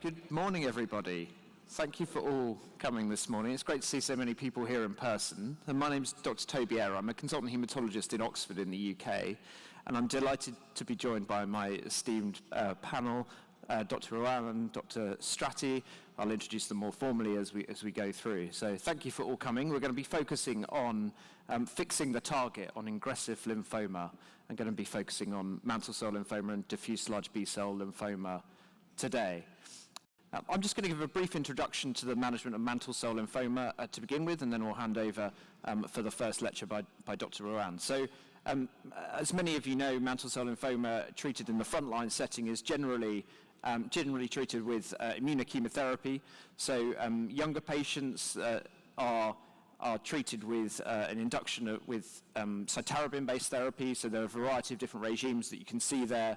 Good morning, everybody. Thank you for all coming this morning. It's great to see so many people here in person. And my name is Dr. Toby Eyre. I'm a consultant haematologist in Oxford in the UK, and I'm delighted to be joined by my esteemed panel, Dr. Rowan and Dr. Stratti. I'll introduce them more formally as we go through. So thank you for all coming. We're going to be focusing on fixing the target on aggressive lymphoma. I'm going to be focusing on mantle cell lymphoma and diffuse large B-cell lymphoma today. I'm just going to give a brief introduction to the management of mantle cell lymphoma to begin with, and then we'll hand over for the first lecture by Dr. Rowan. So, as many of you know, mantle cell lymphoma treated in the frontline setting is generally treated with immunochemotherapy. So, younger patients are treated with an induction with cytarabine-based therapy. So there are a variety of different regimes that you can see there,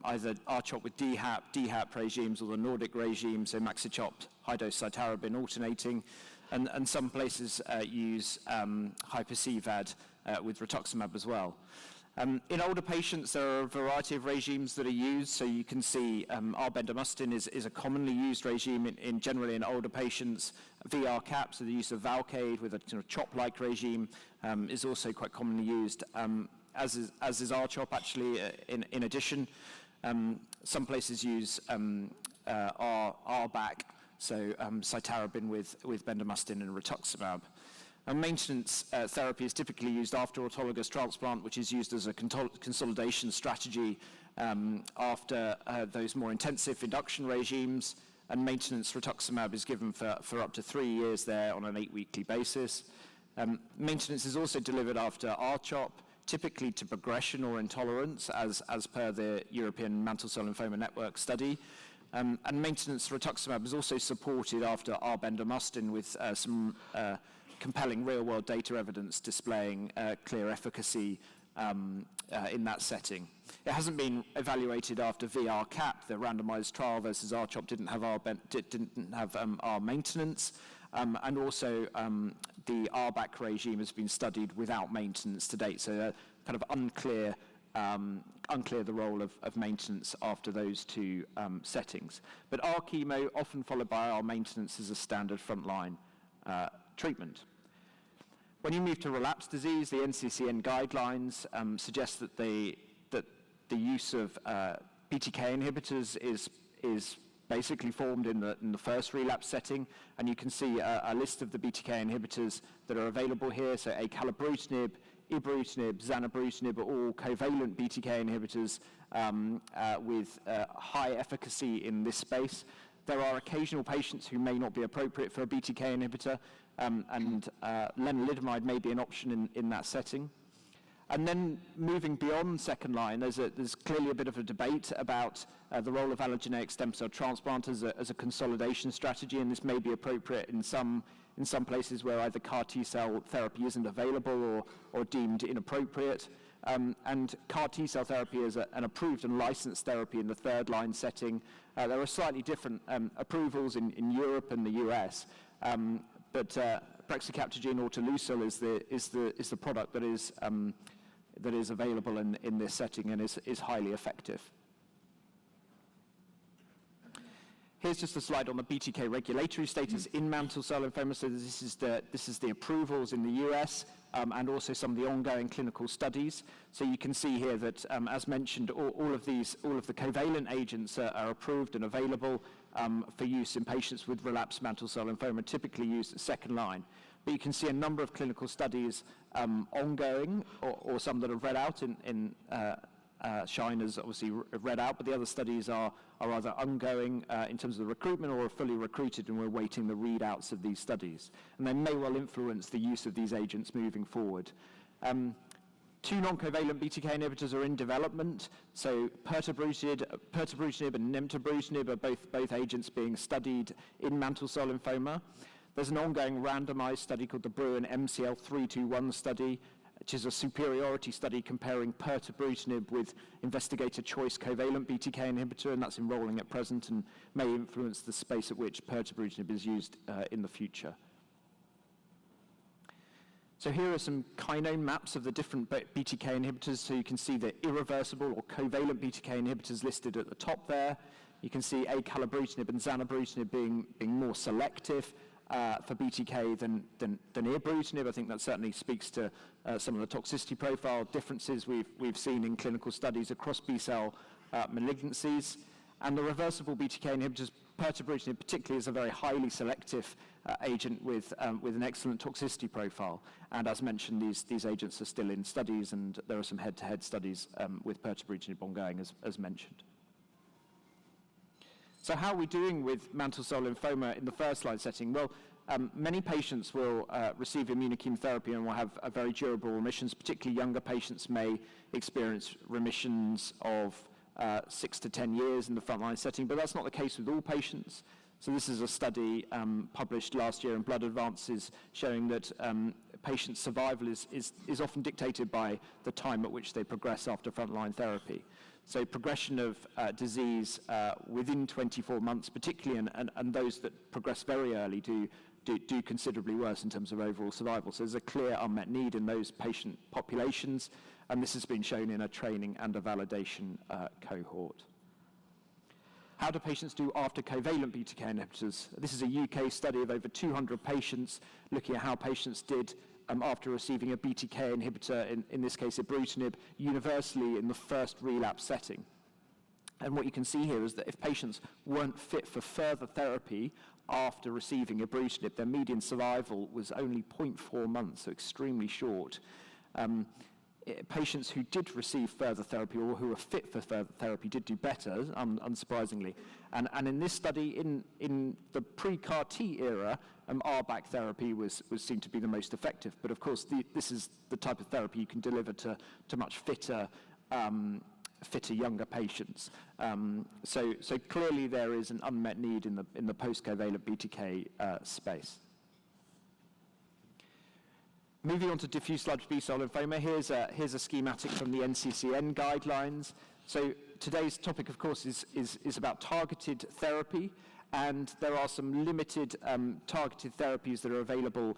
either R-CHOP with DHAP regimes, or the Nordic regime, so Maxichop, high-dose cytarabine alternating, and some places use hyper-CVAD with rituximab as well. In older patients, there are a variety of regimes that are used. So you can see R-bendamustine is a commonly used regime generally in older patients. VR-CAP, so the use of Valcade with a CHOP-like regime, is also quite commonly used, as is R-CHOP actually. In addition, some places use R-BAC, so cytarabine with bendamustine and rituximab. And maintenance therapy is typically used after autologous transplant, which is used as a consolidation strategy after those more intensive induction regimes. And maintenance rituximab is given for up to 3 years there on an 8-weekly basis. Maintenance is also delivered after R-CHOP, typically to progression or intolerance, as per the European Mantle Cell Lymphoma Network study. And maintenance rituximab is also supported after R-bendamustine with some compelling real-world data evidence displaying clear efficacy in that setting. It hasn't been evaluated after VR-CAP. The randomized trial versus R-CHOP didn't have R maintenance, and also the R-BAC regime has been studied without maintenance to date. So kind of unclear the role of maintenance after those two settings. But R chemo, often followed by R maintenance, is a standard frontline treatment. When you move to relapse disease, the NCCN guidelines suggest that the use of BTK inhibitors is basically formed in the first relapse setting, and you can see a list of the BTK inhibitors that are available here. So acalabrutinib, ibrutinib, zanubrutinib are all covalent BTK inhibitors with high efficacy in this space. There are occasional patients who may not be appropriate for a BTK inhibitor, and lenalidomide may be an option in that setting. And then moving beyond second line, there's clearly a bit of a debate about the role of allogeneic stem cell transplant as a consolidation strategy, and this may be appropriate in some places where either CAR T-cell therapy isn't available or deemed inappropriate. And CAR T-cell therapy is an approved and licensed therapy in the third line setting. There are slightly different approvals in Europe and the US, but brexicaptogene autoleucel is the product that is available in this setting and is highly effective. Here's just a slide on the BTK regulatory status in mantle cell lymphoma. So this is the approvals in the US and also some of the ongoing clinical studies. So you can see here that, as mentioned, all of the covalent agents are approved and available for use in patients with relapsed mantle cell lymphoma, typically used at second line. But you can see a number of clinical studies ongoing, or some that have read out in SHINE has obviously read out, but the other studies are either ongoing in terms of the recruitment or are fully recruited, and we're awaiting the readouts of these studies. And they may well influence the use of these agents moving forward. Two non-covalent BTK inhibitors are in development. So pirtobrutinib and nimtabrutinib are both agents being studied in mantle cell lymphoma. There's an ongoing randomized study called the Bruin MCL 321 study, which is a superiority study comparing pirtobrutinib with investigator choice covalent BTK inhibitor, and that's enrolling at present and may influence the space at which pirtobrutinib is used in the future. So here are some kinome maps of the different BTK inhibitors. So you can see the irreversible or covalent BTK inhibitors listed at the top there. You can see acalabrutinib and zanubrutinib being more selective for BTK than ibrutinib. I think that certainly speaks to some of the toxicity profile differences we've seen in clinical studies across B-cell malignancies. And the reversible BTK inhibitors, pirtobrutinib particularly, is a very highly selective agent with an excellent toxicity profile. And as mentioned, these agents are still in studies, and there are some head-to-head studies with pirtobrutinib ongoing, as mentioned. So how are we doing with mantle cell lymphoma in the first-line setting? Well, many patients will receive immunochemotherapy and will have a very durable remissions. Particularly younger patients may experience remissions of 6 to 10 years in the frontline setting, but that's not the case with all patients. So this is a study published last year in Blood Advances showing that patient survival is often dictated by the time at which they progress after frontline therapy. So progression of disease within 24 months, particularly, and those that progress very early do considerably worse in terms of overall survival. So there's a clear unmet need in those patient populations, and this has been shown in a training and a validation cohort. How do patients do after covalent BTK inhibitors? This is a UK study of over 200 patients looking at how patients did after receiving a BTK inhibitor, in this case ibrutinib, universally in the first relapse setting. And what you can see here is that if patients weren't fit for further therapy after receiving ibrutinib, their median survival was only 0.4 months, so extremely short. Patients who did receive further therapy or who were fit for further therapy did do better, unsurprisingly. And in this study, in the pre-CAR T era, RBAC therapy was seen to be the most effective. But of course, this is the type of therapy you can deliver to much fitter younger patients. So clearly there is an unmet need in the post-covalent BTK space. Moving on to diffuse large B-cell lymphoma, here's a schematic from the NCCN guidelines. So today's topic, of course, is about targeted therapy, and there are some limited targeted therapies that are available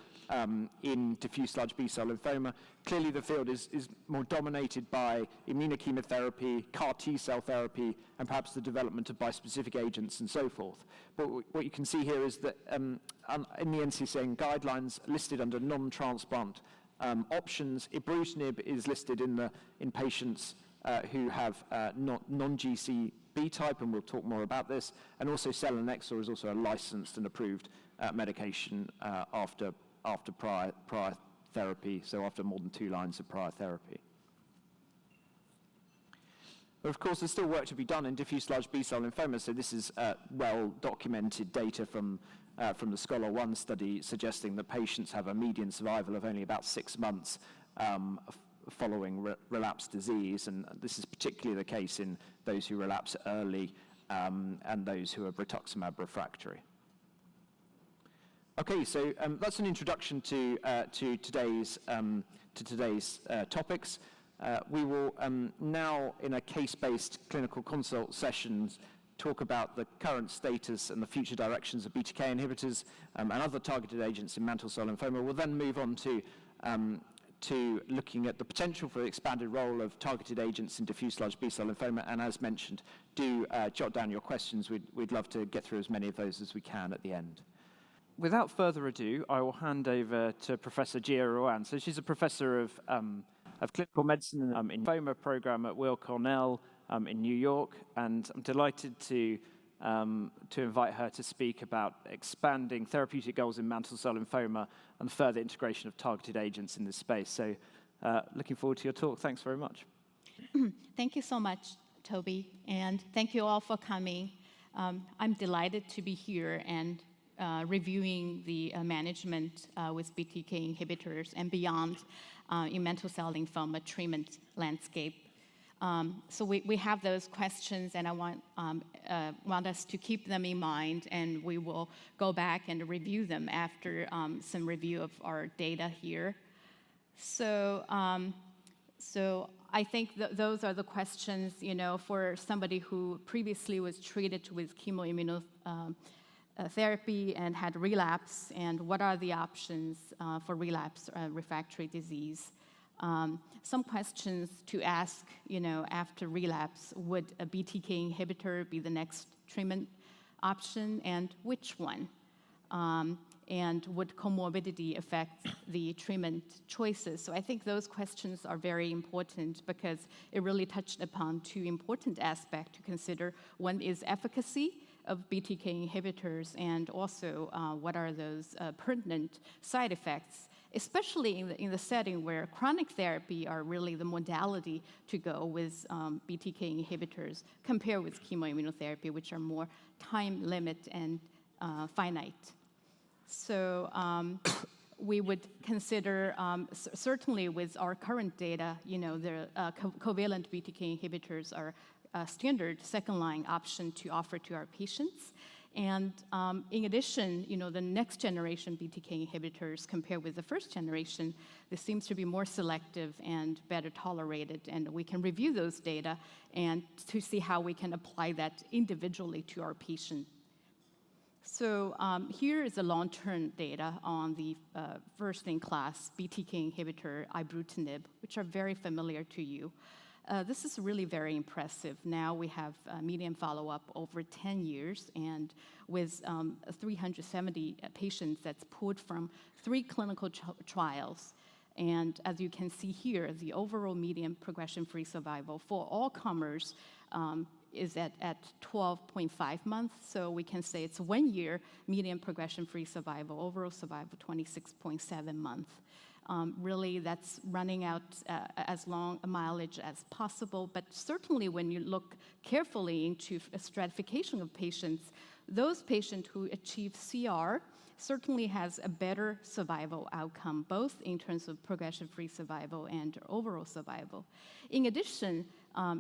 in diffuse large B-cell lymphoma. Clearly, the field is more dominated by immunochemotherapy, CAR T-cell therapy, and perhaps the development of bispecific agents and so forth. But what you can see here is that in the NCCN guidelines listed under non-transplant options, ibrutinib is listed in patients who have non-GCB type, and we'll talk more about this, and also selinexor is also a licensed and approved medication after prior therapy, so after more than 2 lines of prior therapy. But of course, there's still work to be done in diffuse large B-cell lymphoma, so this is well-documented data from the SCHOLAR-1 study suggesting that patients have a median survival of only about 6 months following relapsed disease, and this is particularly the case in those who relapse early and those who are rituximab refractory. Okay, so that's an introduction to today's topics. We will now, in a case-based clinical consult sessions, talk about the current status and the future directions of BTK inhibitors and other targeted agents in mantle cell lymphoma. We'll then move on to looking at the potential for the expanded role of targeted agents in diffuse large B-cell lymphoma, and as mentioned, do jot down your questions. We'd love to get through as many of those as we can at the end. Without further ado, I will hand over to Professor Jia Ruan. So she's a professor of clinical medicine in the lymphoma program at Weill Cornell in New York, and I'm delighted to invite her to speak about expanding therapeutic goals in mantle cell lymphoma and further integration of targeted agents in this space. So looking forward to your talk. Thanks very much. Thank you so much, Toby, and thank you all for coming. I'm delighted to be here and reviewing the management with BTK inhibitors and beyond in mantle cell lymphoma treatment landscape. So we have those questions, and I want us to keep them in mind, and we will go back and review them after some review of our data here. So I think those are the questions, for somebody who previously was treated with therapy and had relapse, and what are the options for relapse refractory disease. Some questions to ask, after relapse, would a BTK inhibitor be the next treatment option, and which one? And would comorbidity affect the treatment choices? So I think those questions are very important because it really touched upon two important aspects to consider. One is efficacy of BTK inhibitors, and also what are those pertinent side effects, especially in the setting where chronic therapy are really the modality to go with BTK inhibitors compared with chemoimmunotherapy, which are more time limit and finite. So we would consider, certainly with our current data, the covalent BTK inhibitors are a standard second-line option to offer to our patients. And in addition, the next generation BTK inhibitors compared with the first generation, this seems to be more selective and better tolerated. And we can review those data and to see how we can apply that individually to our patient. So here is the long-term data on the first-in-class BTK inhibitor, ibrutinib, which are very familiar to you. This is really very impressive. Now we have median follow-up over 10 years, and with 370 patients that's pulled from 3 clinical trials. And as you can see here, the overall median progression-free survival for all comers is at 12.5 months. So we can say it's 1 year median progression-free survival, overall survival 26.7 months. Really, that's running out as long a mileage as possible. But certainly when you look carefully into a stratification of patients, those patients who achieve CR certainly has a better survival outcome, both in terms of progression-free survival and overall survival. In addition,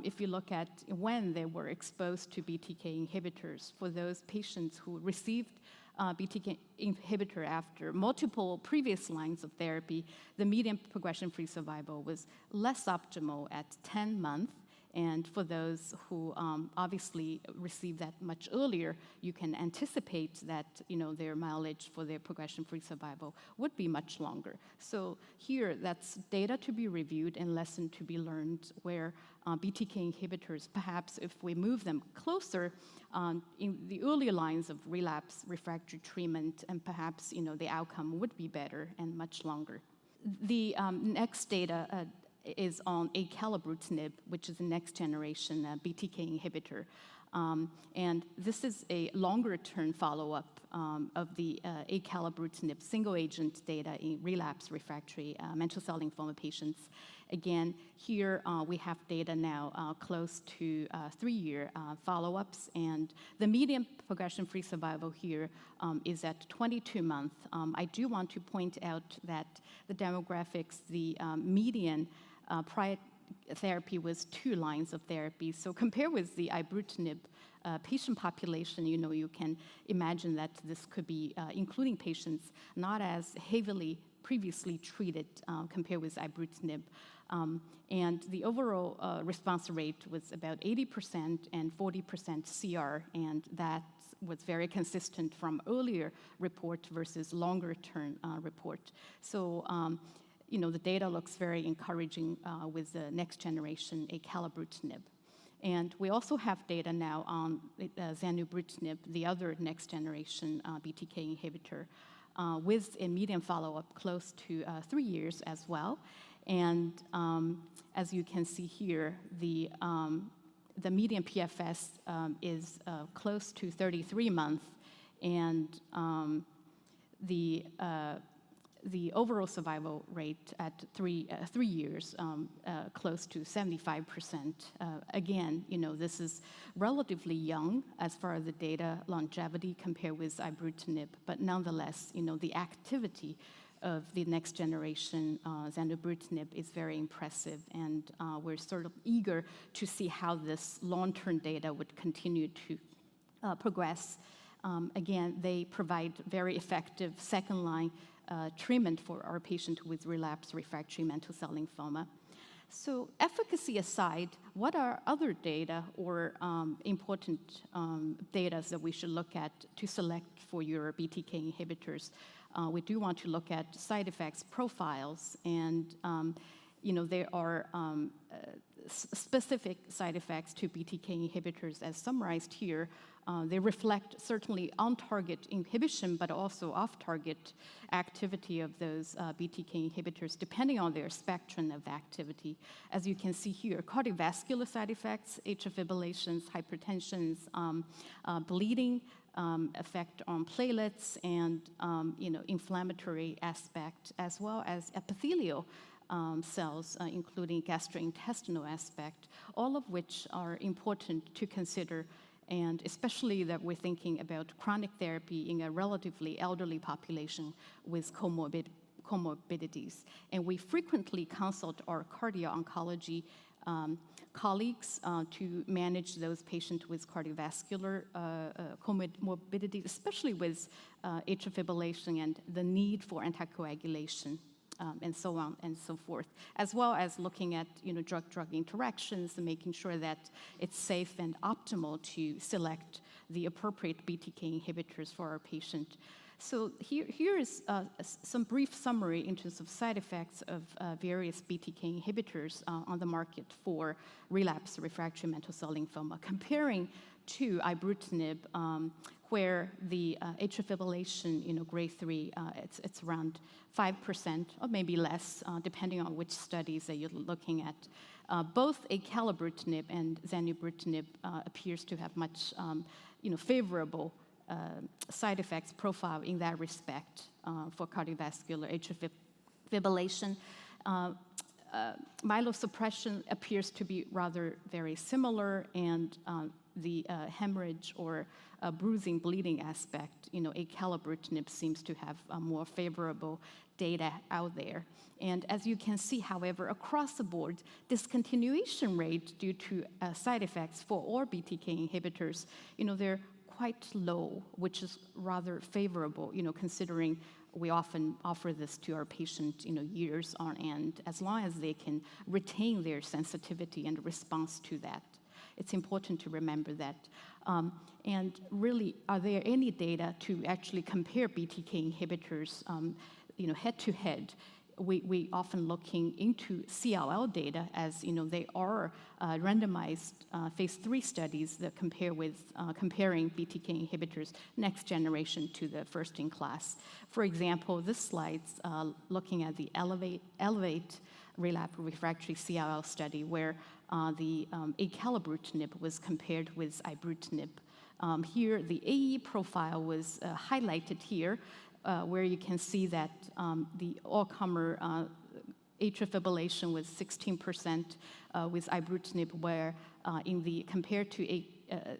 if you look at when they were exposed to BTK inhibitors, for those patients who received BTK inhibitor after multiple previous lines of therapy, the median progression-free survival was less optimal at 10 months. And for those who obviously received that much earlier, you can anticipate that their mileage for their progression-free survival would be much longer. So here, that's data to be reviewed and lesson to be learned, where BTK inhibitors, perhaps if we move them closer in the early lines of relapse refractory treatment, and perhaps the outcome would be better and much longer. The next data is on acalabrutinib, which is the next generation BTK inhibitor. And this is a longer-term follow-up of the acalabrutinib single-agent data in relapse refractory mantle cell lymphoma patients. Again, here we have data now close to 3-year follow-ups, and the median progression-free survival here is at 22 months. I do want to point out that the demographics, the median prior therapy was 2 lines of therapy. So compared with the ibrutinib patient population, you can imagine that this could be including patients not as heavily previously treated compared with ibrutinib. And the overall response rate was about 80% and 40% CR, and that was very consistent from earlier report versus longer-term report. So the data looks very encouraging with the next generation acalabrutinib. And we also have data now on zanubrutinib, the other next generation BTK inhibitor, with a median follow-up close to 3 years as well. And as you can see here, the median PFS is close to 33 months, and the overall survival rate at 3 years, close to 75%. Again, this is relatively young as far as the data longevity compared with ibrutinib, but nonetheless, the activity of the next generation zanubrutinib is very impressive, and we're sort of eager to see how this long-term data would continue to progress. Again, they provide very effective second-line treatment for our patient with relapsed refractory mantle cell lymphoma. So efficacy aside, what are other data or important data that we should look at to select for your BTK inhibitors? We do want to look at side effects profiles, and there are specific side effects to BTK inhibitors as summarized here. They reflect certainly on-target inhibition, but also off-target activity of those BTK inhibitors, depending on their spectrum of activity. As you can see here, cardiovascular side effects, atrial fibrillations, hypertensions, bleeding, effect on platelets, and inflammatory aspect, as well as epithelial cells, including gastrointestinal aspect, all of which are important to consider, and especially that we're thinking about chronic therapy in a relatively elderly population with comorbidities. And we frequently consult our cardio-oncology colleagues to manage those patients with cardiovascular comorbidities, especially with atrial fibrillation and the need for anticoagulation. And so on and so forth, as well as looking at drug-drug interactions and making sure that it's safe and optimal to select the appropriate BTK inhibitors for our patient. So here is some brief summary in terms of side effects of various BTK inhibitors on the market for relapsed refractory mantle cell lymphoma, comparing to ibrutinib, where the atrial fibrillation, grade 3, it's around 5% or maybe less, depending on which studies that you're looking at. Both acalabrutinib and zanubrutinib appears to have much, favorable side effects profile in that respect for cardiovascular atrial fibrillation. Myelosuppression appears to be rather very similar, and the hemorrhage or bruising, bleeding aspect, acalabrutinib seems to have more favorable data out there. And as you can see, however, across the board, discontinuation rate due to side effects for all BTK inhibitors, they're quite low, which is rather favorable, considering we often offer this to our patients, years on end, as long as they can retain their sensitivity and response to that. It's important to remember that. And really, are there any data to actually compare BTK inhibitors, head to head? We often looking into CLL data, as they are randomized phase 3 studies that comparing BTK inhibitors next generation to the first in class. For example, this slide's looking at the Elevate relapsed refractory CLL study, where the acalabrutinib was compared with ibrutinib. Here, the AE profile was highlighted here, where you can see that the all-comer atrial fibrillation was 16% with ibrutinib, where compared to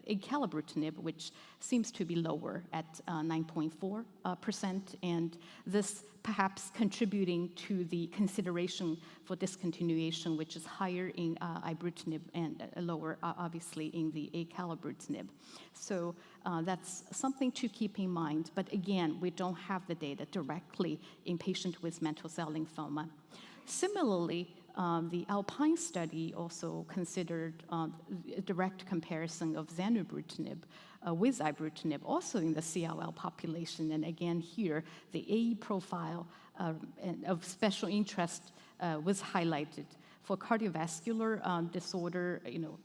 acalabrutinib, which seems to be lower at 9.4%, and this perhaps contributing to the consideration for discontinuation, which is higher in ibrutinib and lower, obviously, in the acalabrutinib. So that's something to keep in mind. But again, we don't have the data directly in patients with mantle cell lymphoma. Similarly, the Alpine study also considered a direct comparison of zanubrutinib with ibrutinib, also in the CLL population. And again, here, the AE profile of special interest was highlighted. For cardiovascular disorder,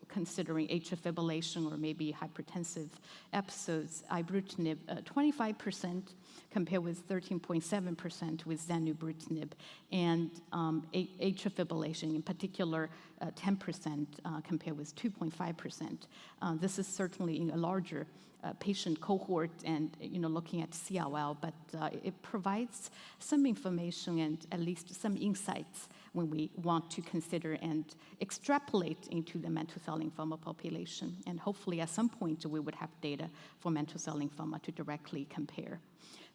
considering atrial fibrillation or maybe hypertensive episodes, ibrutinib 25% compared with 13.7% with zanubrutinib, and atrial fibrillation in particular 10% compared with 2.5%. This is certainly in a larger patient cohort and looking at CLL, but it provides some information and at least some insights when we want to consider and extrapolate into the mantle cell lymphoma population. And hopefully at some point we would have data for mantle cell lymphoma to directly compare.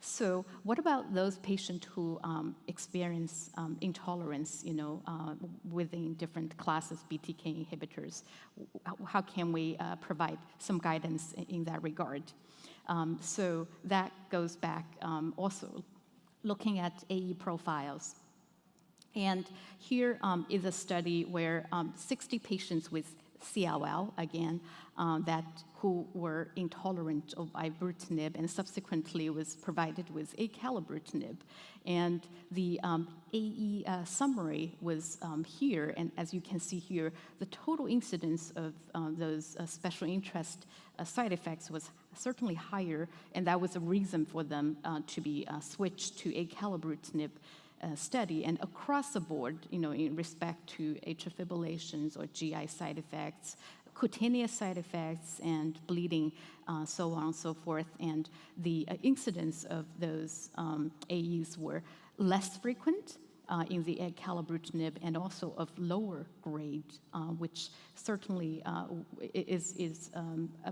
So what about those patients who experience intolerance, within different classes BTK inhibitors? How can we provide some guidance in that regard? So that goes back also looking at AE profiles. And here is a study where 60 patients with CLL, again, who were intolerant of ibrutinib and subsequently was provided with acalabrutinib. And the AE summary was here, and as you can see here, the total incidence of those special interest side effects was certainly higher, and that was a reason for them to be switched to acalabrutinib study. And across the board, in respect to atrial fibrillations or GI side effects, cutaneous side effects, and bleeding, so on and so forth. And the incidence of those AEs were less frequent in the acalabrutinib and also of lower grade, which certainly is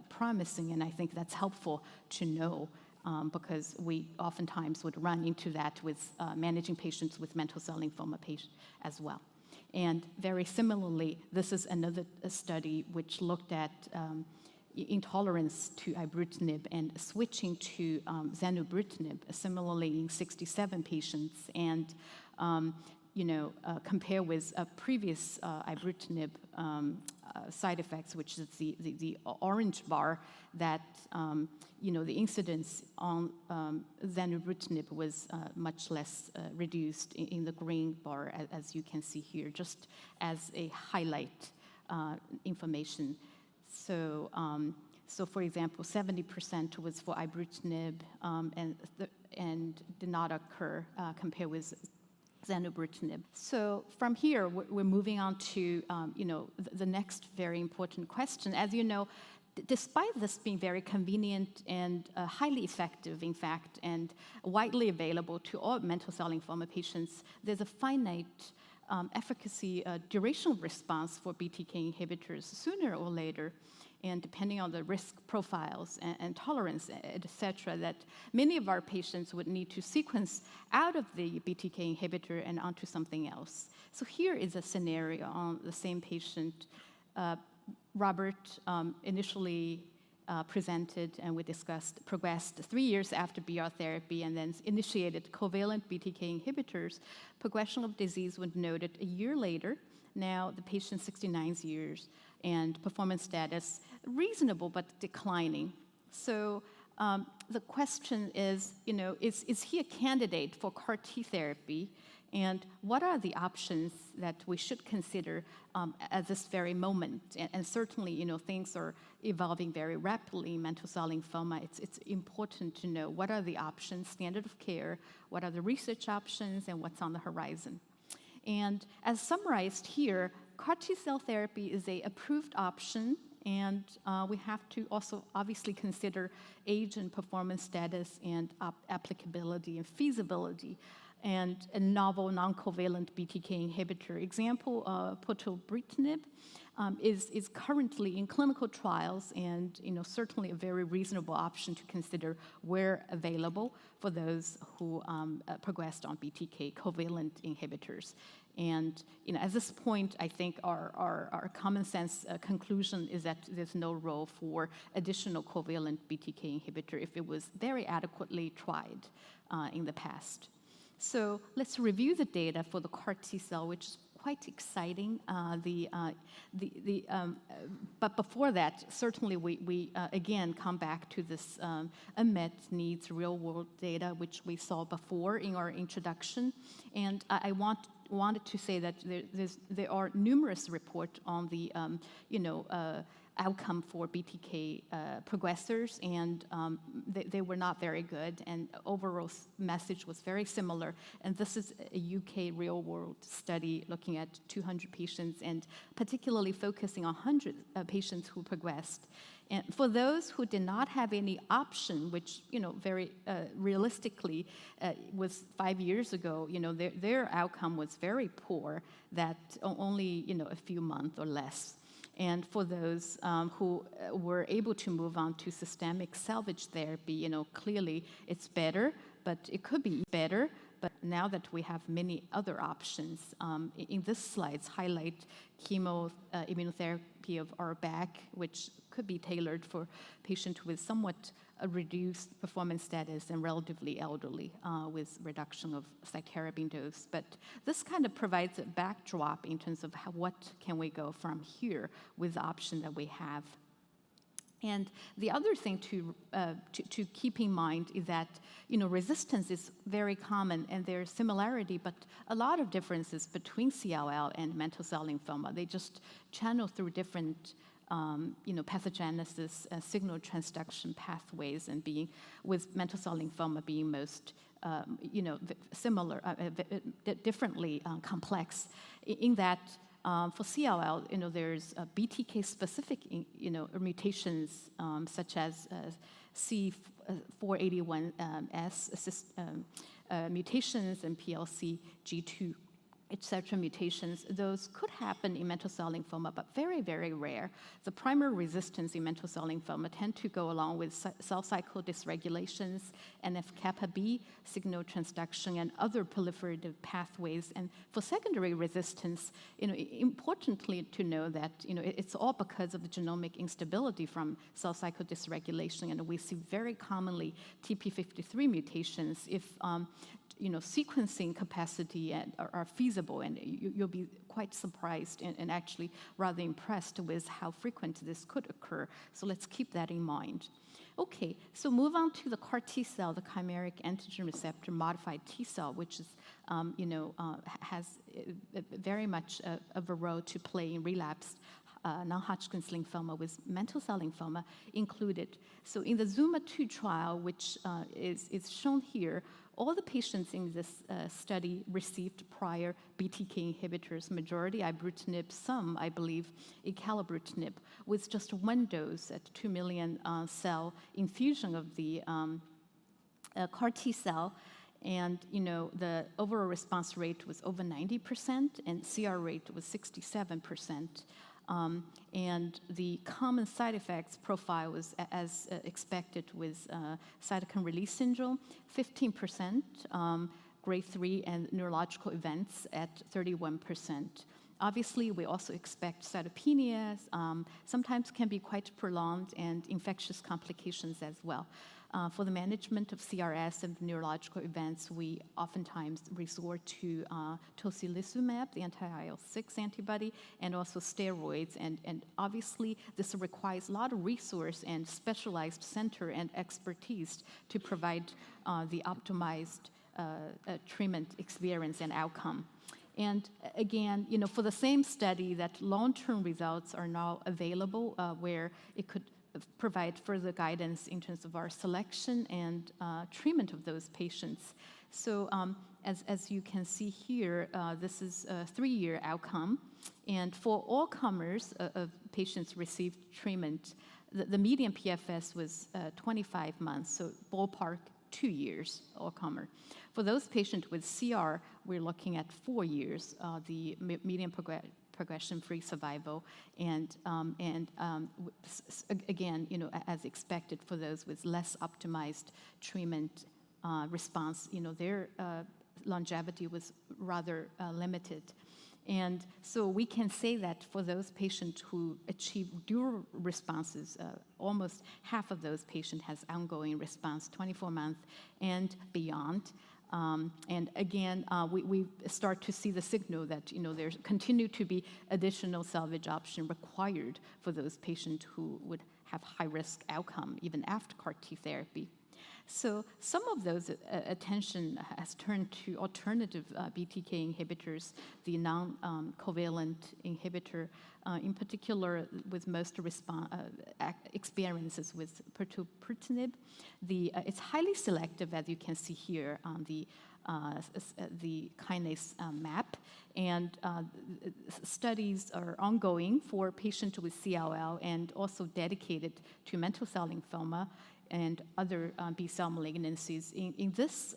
promising, and I think that's helpful to know. Because we oftentimes would run into that with managing patients with mantle cell lymphoma as well. And very similarly, this is another study which looked at intolerance to ibrutinib and switching to zanubrutinib, similarly in 67 patients, and compare with previous ibrutinib side effects, which is the orange bar, that the incidence on zanubrutinib was much less reduced in the green bar, as you can see here, just as a highlight information. So, for example, 70% was for ibrutinib and did not occur compared with zanubrutinib. So from here, we're moving on to the next very important question. As you know, despite this being very convenient and highly effective, in fact, and widely available to all mantle cell lymphoma patients, there's a finite efficacy duration response for BTK inhibitors sooner or later, and depending on the risk profiles and tolerance, et cetera, that many of our patients would need to sequence out of the BTK inhibitor and onto something else. So here is a scenario on the same patient. Robert initially presented, and we discussed, progressed 3 years after BR therapy and then initiated covalent BTK inhibitors. Progression of disease was noted a year later. Now the patient 69 years, and performance status reasonable but declining. So the question is, is he a candidate for CAR T therapy? And what are the options that we should consider at this very moment? And certainly, things are evolving very rapidly in mantle cell lymphoma. It's important to know what are the options, standard of care, what are the research options, and what's on the horizon. And as summarized here, CAR T-cell therapy is an approved option, and we have to also obviously consider age and performance status and applicability and feasibility. And a novel non-covalent BTK inhibitor example, pirtobrutinib, is currently in clinical trials, and certainly a very reasonable option to consider where available for those who progressed on BTK covalent inhibitors. And at this point, I think our common sense conclusion is that there's no role for additional covalent BTK inhibitor if it was very adequately tried in the past. So let's review the data for the CAR T-cell, which is quite exciting. But before that, certainly we again come back to this unmet needs real-world data, which we saw before in our introduction. And I wanted to say that there are numerous reports on the outcome for BTK progressors, and they were not very good, and overall message was very similar. And this is a UK real-world study looking at 200 patients and particularly focusing on 100 patients who progressed. And for those who did not have any option, which very realistically was 5 years ago, their outcome was very poor, that only a few months or less. And for those who were able to move on to systemic salvage therapy, clearly it's better, but it could be better, But now that we have many other options, in this slides highlight chemo immunotherapy of RBAC, which could be tailored for patients with somewhat a reduced performance status and relatively elderly with reduction of cytarabine dose. But this kind of provides a backdrop in terms of what can we go from here with the option that we have. And the other thing to keep in mind is that resistance is very common and there's similarity, but a lot of differences between CLL and mantle cell lymphoma. They just channel through different pathogenesis, signal transduction pathways, and being with mantle cell lymphoma being most similar, differently complex in that. For CLL, there's BTK-specific, mutations such as C481S mutations and PLCG2, etc. mutations. Those could happen in mantle cell lymphoma, but very, very rare. The primary resistance in mantle cell lymphoma tend to go along with cell cycle dysregulations, NF-kappa B, signal transduction, and other proliferative pathways. And for secondary resistance, importantly to know that it's all because of the genomic instability from cell cycle dysregulation, and we see very commonly TP53 mutations if sequencing capacity are feasible, and you'll be quite surprised and actually rather impressed with how frequent this could occur. So let's keep that in mind. Okay, so move on to the CAR T cell, the chimeric antigen receptor modified T cell, which is, has very much of a role to play in relapsed non-Hodgkin's lymphoma with mantle cell lymphoma included. So in the ZUMA-2 trial, which is shown here, all the patients in this study received prior BTK inhibitors, majority ibrutinib, some, I believe, acalabrutinib, with just one dose at 2 million cell infusion of the CAR T cell. And the overall response rate was over 90%, and CR rate was 67%. And the common side effects profile was as expected with cytokine release syndrome, 15%, grade 3, and neurological events at 31%. Obviously, we also expect cytopenias, sometimes can be quite prolonged, and infectious complications as well. For the management of CRS and neurological events, we oftentimes resort to tocilizumab, the anti-IL-6 antibody, and also steroids. And obviously, this requires a lot of resource and specialized center and expertise to provide the optimized treatment experience and outcome. And again, for the same study, that long-term results are now available where it could provide further guidance in terms of our selection and treatment of those patients. So as you can see here, this is a 3-year outcome. And for all comers of patients received treatment, the median PFS was 25 months, so ballpark 2 years, all comer. For those patients with CR, we're looking at 4 years, the median progression-free survival, and again, as expected for those with less optimized treatment response, their longevity was rather limited. And so we can say that for those patients who achieve durable responses, almost half of those patients has ongoing response, 24 months and beyond. And again, we start to see the signal that there's continue to be additional salvage option required for those patients who would have high-risk outcome even after CAR T therapy. So some of those attention has turned to alternative BTK inhibitors, the non-covalent inhibitor, in particular with most experiences with pirtobrutinib. It's highly selective, as you can see here on the kinase map, and studies are ongoing for patients with CLL and also dedicated to mantle cell lymphoma and other B-cell malignancies. In this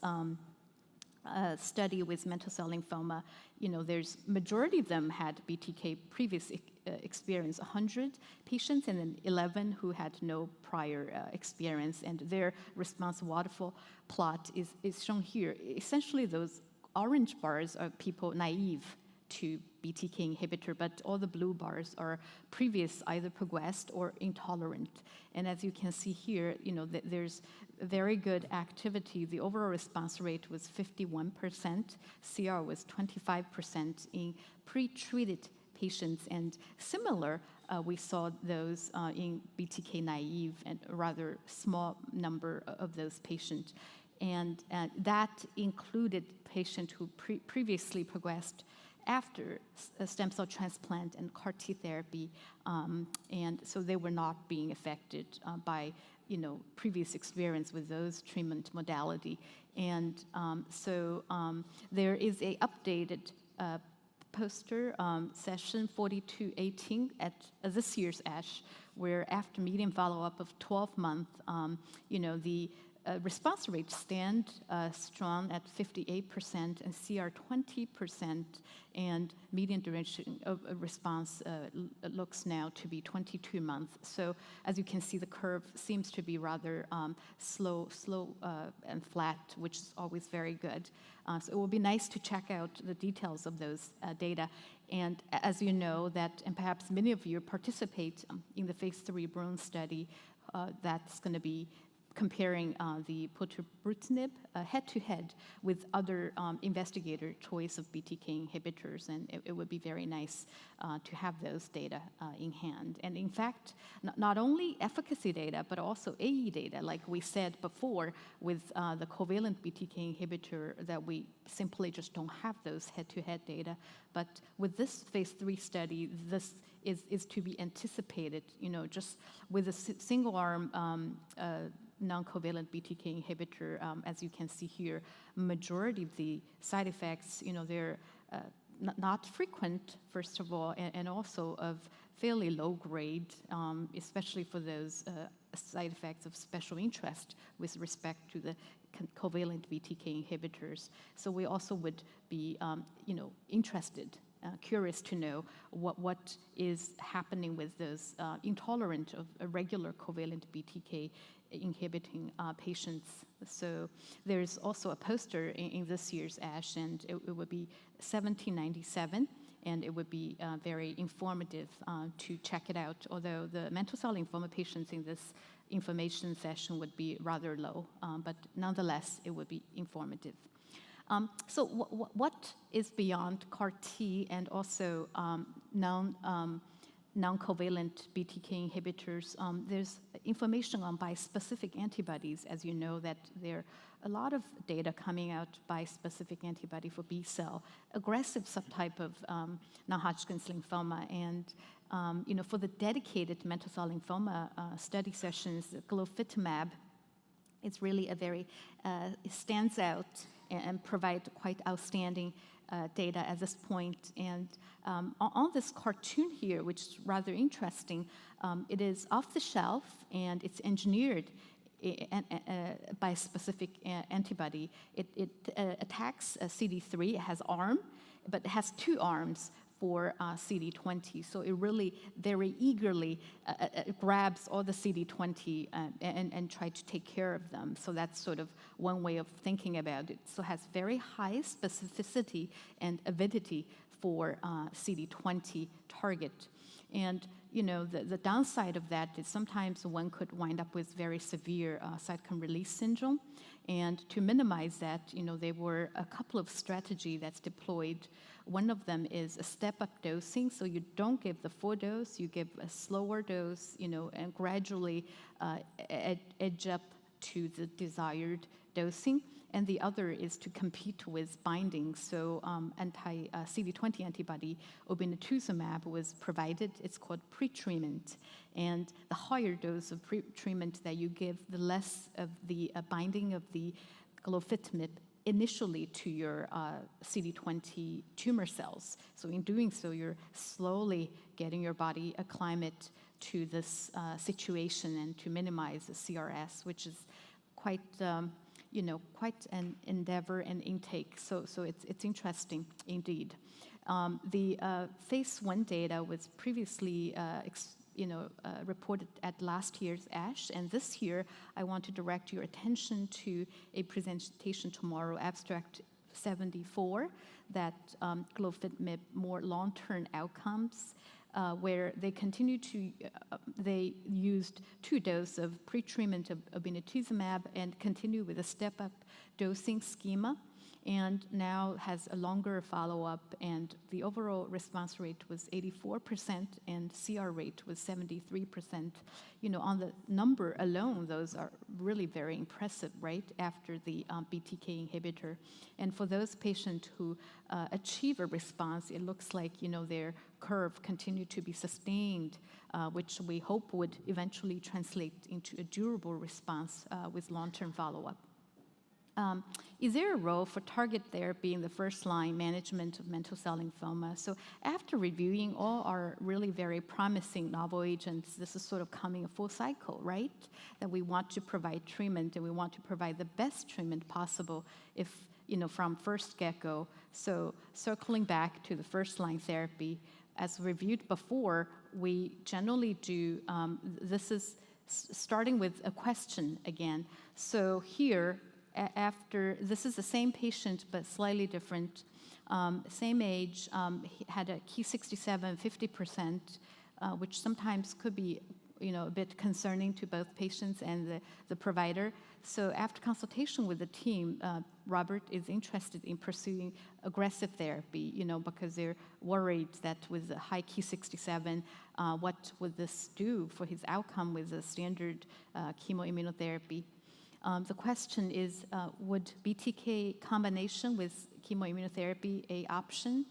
study with mantle cell lymphoma, there's majority of them had BTK previous experienced 100 patients and then 11 who had no prior experience. And their response waterfall plot is shown here. Essentially, those orange bars are people naive to BTK inhibitor, but all the blue bars are previous, either progressed or intolerant. And as you can see here, there's very good activity. The overall response rate was 51%, CR was 25% in pre-treated patients, and similar, we saw those in BTK naive and a rather small number of those patients. And that included patients who previously progressed after a stem cell transplant and CAR T therapy, and so they were not being affected by previous experience with those treatment modality. And so there is a updated poster session 4218 at this year's ASH, where after median follow-up of 12 months, the response rate stand strong at 58% and CR 20%, and median duration of response looks now to be 22 months. So as you can see, the curve seems to be rather slow and flat, which is always very good. So it will be nice to check out the details of those data. And as you know, and perhaps many of you participate in the phase 3 BRUIN study that's going to be comparing the pirtobrutinib head-to-head with other investigator choice of BTK inhibitors, and it would be very nice to have those data in hand. And in fact, not only efficacy data, but also AE data, like we said before with the covalent BTK inhibitor, that we simply just don't have those head-to-head data. But with this phase 3 study, this is to be anticipated, just with a single-arm non-covalent BTK inhibitor, as you can see here, majority of the side effects, they're not frequent, first of all, and also of fairly low grade, especially for those side effects of special interest with respect to the covalent BTK inhibitors. So we also would be, interested, curious to know what is happening with those intolerant of a regular covalent BTK inhibiting patients. So there's also a poster in this year's ASH, and it would be 1797, and it would be very informative to check it out, although the mantle cell lymphoma patients in this information session would be rather low, but nonetheless, it would be informative. So what is beyond CAR T and also non-covalent BTK inhibitors? There's information on bispecific antibodies. As you know, that there are a lot of data coming out bispecific antibody for B-cell, aggressive subtype of non-Hodgkin's lymphoma. And for the dedicated mantle cell lymphoma study sessions, glofitamab, it's really a very, it stands out and provide quite outstanding data at this point. And on this cartoon here, which is rather interesting, it is off the shelf and it's engineered by a specific antibody. It attacks CD3, it has arm, but it has two arms for CD20. So it really very eagerly grabs all the CD20 and try to take care of them. So that's sort of one way of thinking about it. So it has very high specificity and avidity for CD20 target. And the downside of that is sometimes one could wind up with very severe cytokine release syndrome. And to minimize that, there were a couple of strategies that's deployed. One of them is a step-up dosing, so you don't give the full dose, you give a slower dose, and gradually edge up to the desired dosing. And the other is to compete with binding. So anti-CD20 antibody, obinutuzumab, was provided. It's called pretreatment. And the higher dose of pretreatment that you give, the less of the binding of the glofitamab initially to your CD20 tumor cells. So in doing so, you're slowly getting your body acclimate to this situation and to minimize the CRS, which is quite quite an endeavor and intake. So it's interesting indeed. The phase 1 data was previously reported at last year's ASH, and this year I want to direct your attention to a presentation tomorrow, abstract 74, that glofitamab more long-term outcomes, where they used 2 doses of pretreatment of obinutuzumab and continue with a step-up dosing schema, and now has a longer follow-up, and the overall response rate was 84% and CR rate was 73%. On the number alone, those are really very impressive, right, after the BTK inhibitor. And for those patients who achieve a response, it looks like, their curve continue to be sustained, which we hope would eventually translate into a durable response with long-term follow-up. Is there a role for target therapy in the first-line management of mantle cell lymphoma? So after reviewing all our really very promising novel agents, this is sort of coming a full cycle, right? That we want to provide treatment, and we want to provide the best treatment possible from first get-go. So circling back to the first-line therapy, as reviewed before, we generally do, this is starting with a question again. So here, this is the same patient, but slightly different. Same age, he had a Ki67 50%, which sometimes could be, a bit concerning to both patients and the provider. So after consultation with the team, Robert is interested in pursuing aggressive therapy, because they're worried that with the high Ki67, what would this do for his outcome with the standard chemoimmunotherapy? The question is, would BTK combination with chemoimmunotherapy an option?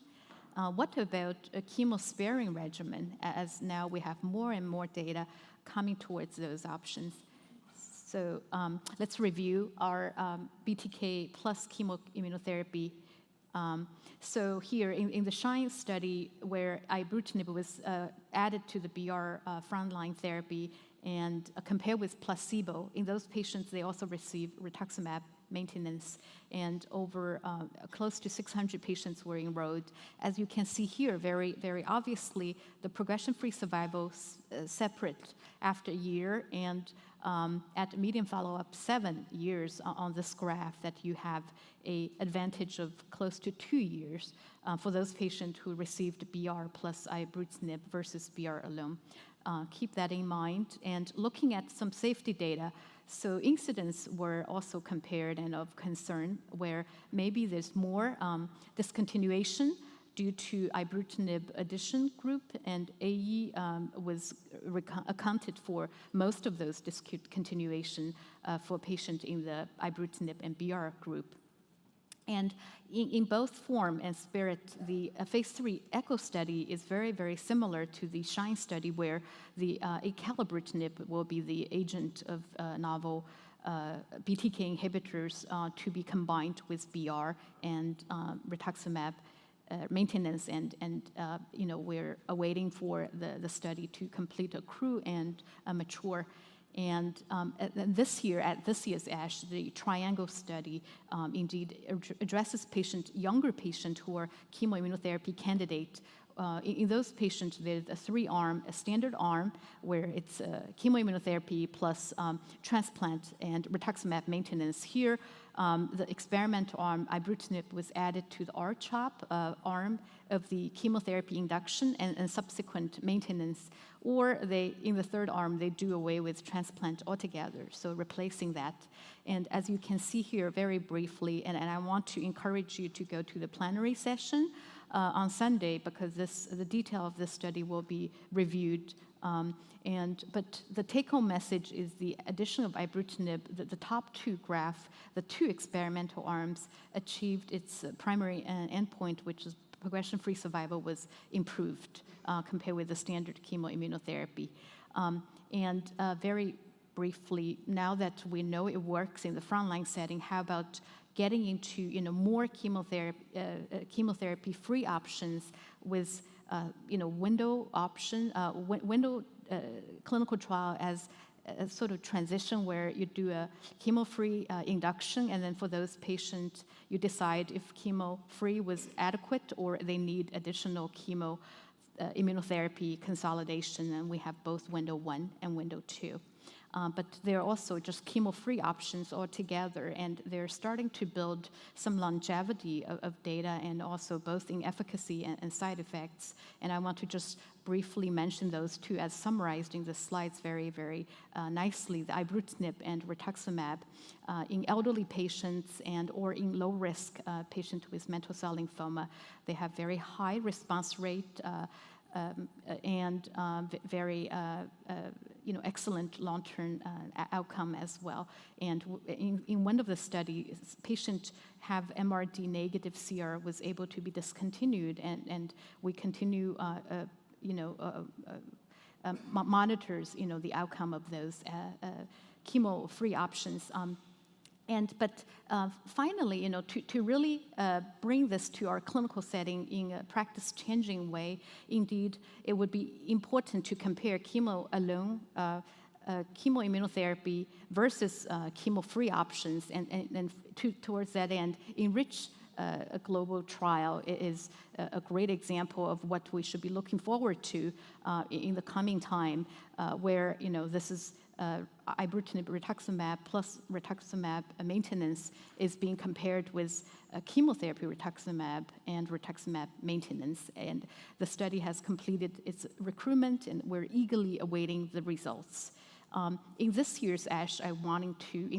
What about a chemo-sparing regimen, as now we have more and more data coming towards those options? So let's review our BTK plus chemoimmunotherapy. So here in the SHINE study, where ibrutinib was added to the BR frontline therapy, and compared with placebo, in those patients, they also received rituximab maintenance, and over close to 600 patients were enrolled. As you can see here, very, very obviously, the progression-free survival separate after a year, and at median follow-up 7 years on this graph, that you have an advantage of close to 2 years for those patients who received BR plus ibrutinib versus BR alone. Keep that in mind. And looking at some safety data, so incidents were also compared and of concern, where maybe there's more discontinuation due to ibrutinib addition group, and AE was accounted for most of those discontinuation for patient in the ibrutinib and BR group. And in both form and spirit, the phase 3 ECHO study is very, very similar to the SHINE study, where the acalabrutinib will be the agent of novel BTK inhibitors to be combined with BR and rituximab maintenance, and we're awaiting for the study to complete, accrue, and mature. And this year, at this year's ASH, the Triangle study indeed addresses younger patients who are chemoimmunotherapy candidate. In those patients, there's a 3-arm, a standard arm, where it's chemoimmunotherapy plus transplant and rituximab maintenance. Here, the experimental arm, ibrutinib, was added to the R-CHOP arm of the chemotherapy induction and subsequent maintenance. Or in the third arm, they do away with transplant altogether, so replacing that. And as you can see here very briefly, and I want to encourage you to go to the plenary session on Sunday, because the detail of this study will be reviewed. But the take-home message is the addition of ibrutinib, the top 2 graph, the 2 experimental arms achieved its primary endpoint, which is progression-free survival was improved compared with the standard chemoimmunotherapy. And very briefly, now that we know it works in the frontline setting, how about getting into more chemotherapy-free options with window option, window clinical trial as a sort of transition where you do a chemo-free induction, and then for those patients, you decide if chemo-free was adequate or they need additional chemo immunotherapy consolidation, and we have both window 1 and window 2. But there are also just chemo-free options altogether, and they're starting to build some longevity of data, and also both in efficacy and side effects. And I want to just briefly mention those two as summarized in the slides very, very nicely. The ibrutinib and rituximab in elderly patients and or in low-risk patients with mantle cell lymphoma, they have very high response rate and very excellent long-term outcome as well. And in one of the studies, patient have MRD negative CR was able to be discontinued, and we continue monitors the outcome of those chemo-free options. But finally, to really bring this to our clinical setting in a practice-changing way, indeed, it would be important to compare chemo alone, chemoimmunotherapy versus chemo-free options, and towards that end, enrich a global trial is a great example of what we should be looking forward to in the coming time, where this is ibrutinib rituximab plus rituximab maintenance is being compared with chemotherapy rituximab and rituximab maintenance. And the study has completed its recruitment, and we're eagerly awaiting the results. In this year's ASH, in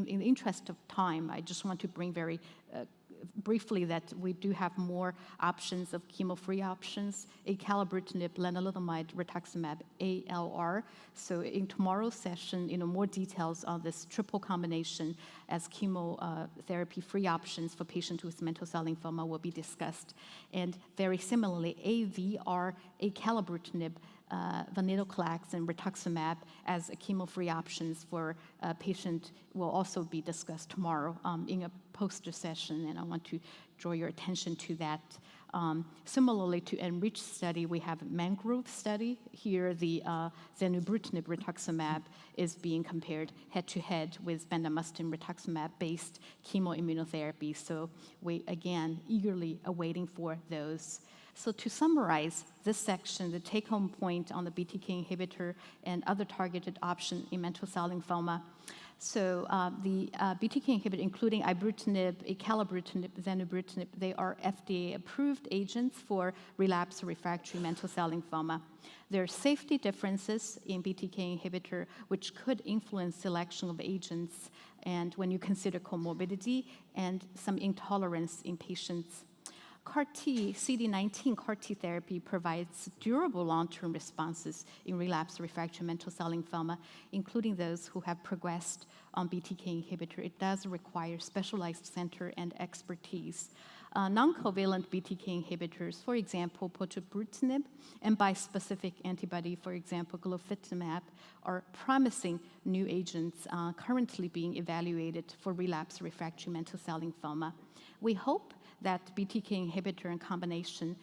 the interest of time, I just want to bring very briefly that we do have more options of chemo-free options, acalabrutinib, lenalidomide, rituximab, ALR. So in tomorrow's session, more details on this triple combination as chemotherapy-free options for patients with mantle cell lymphoma will be discussed. And very similarly, AVR, acalabrutinib, venetoclax, and rituximab as chemo-free options for a patient will also be discussed tomorrow in a poster session, and I want to draw your attention to that. Similarly to ENRICH study, we have Mangrove study. Here, the zanubrutinib rituximab is being compared head-to-head with bendamustine rituximab-based chemoimmunotherapy. So we, again, eagerly awaiting for those. So to summarize this section, the take-home point on the BTK inhibitor and other targeted options in mantle cell lymphoma. So the BTK inhibitor, including ibrutinib, acalabrutinib, zanubrutinib, they are FDA-approved agents for relapsed refractory mantle cell lymphoma. There are safety differences in BTK inhibitor, which could influence selection of agents, and when you consider comorbidity and some intolerance in patients. CAR-T, CD19 CAR-T therapy provides durable long-term responses in relapsed refractory mantle cell lymphoma, including those who have progressed on BTK inhibitor. It does require specialized center and expertise. Non-covalent BTK inhibitors, for example, pirtobrutinib, and bispecific antibody, for example, glofitamab, are promising new agents currently being evaluated for relapsed refractory mantle cell lymphoma. We hope that BTK inhibitor in combination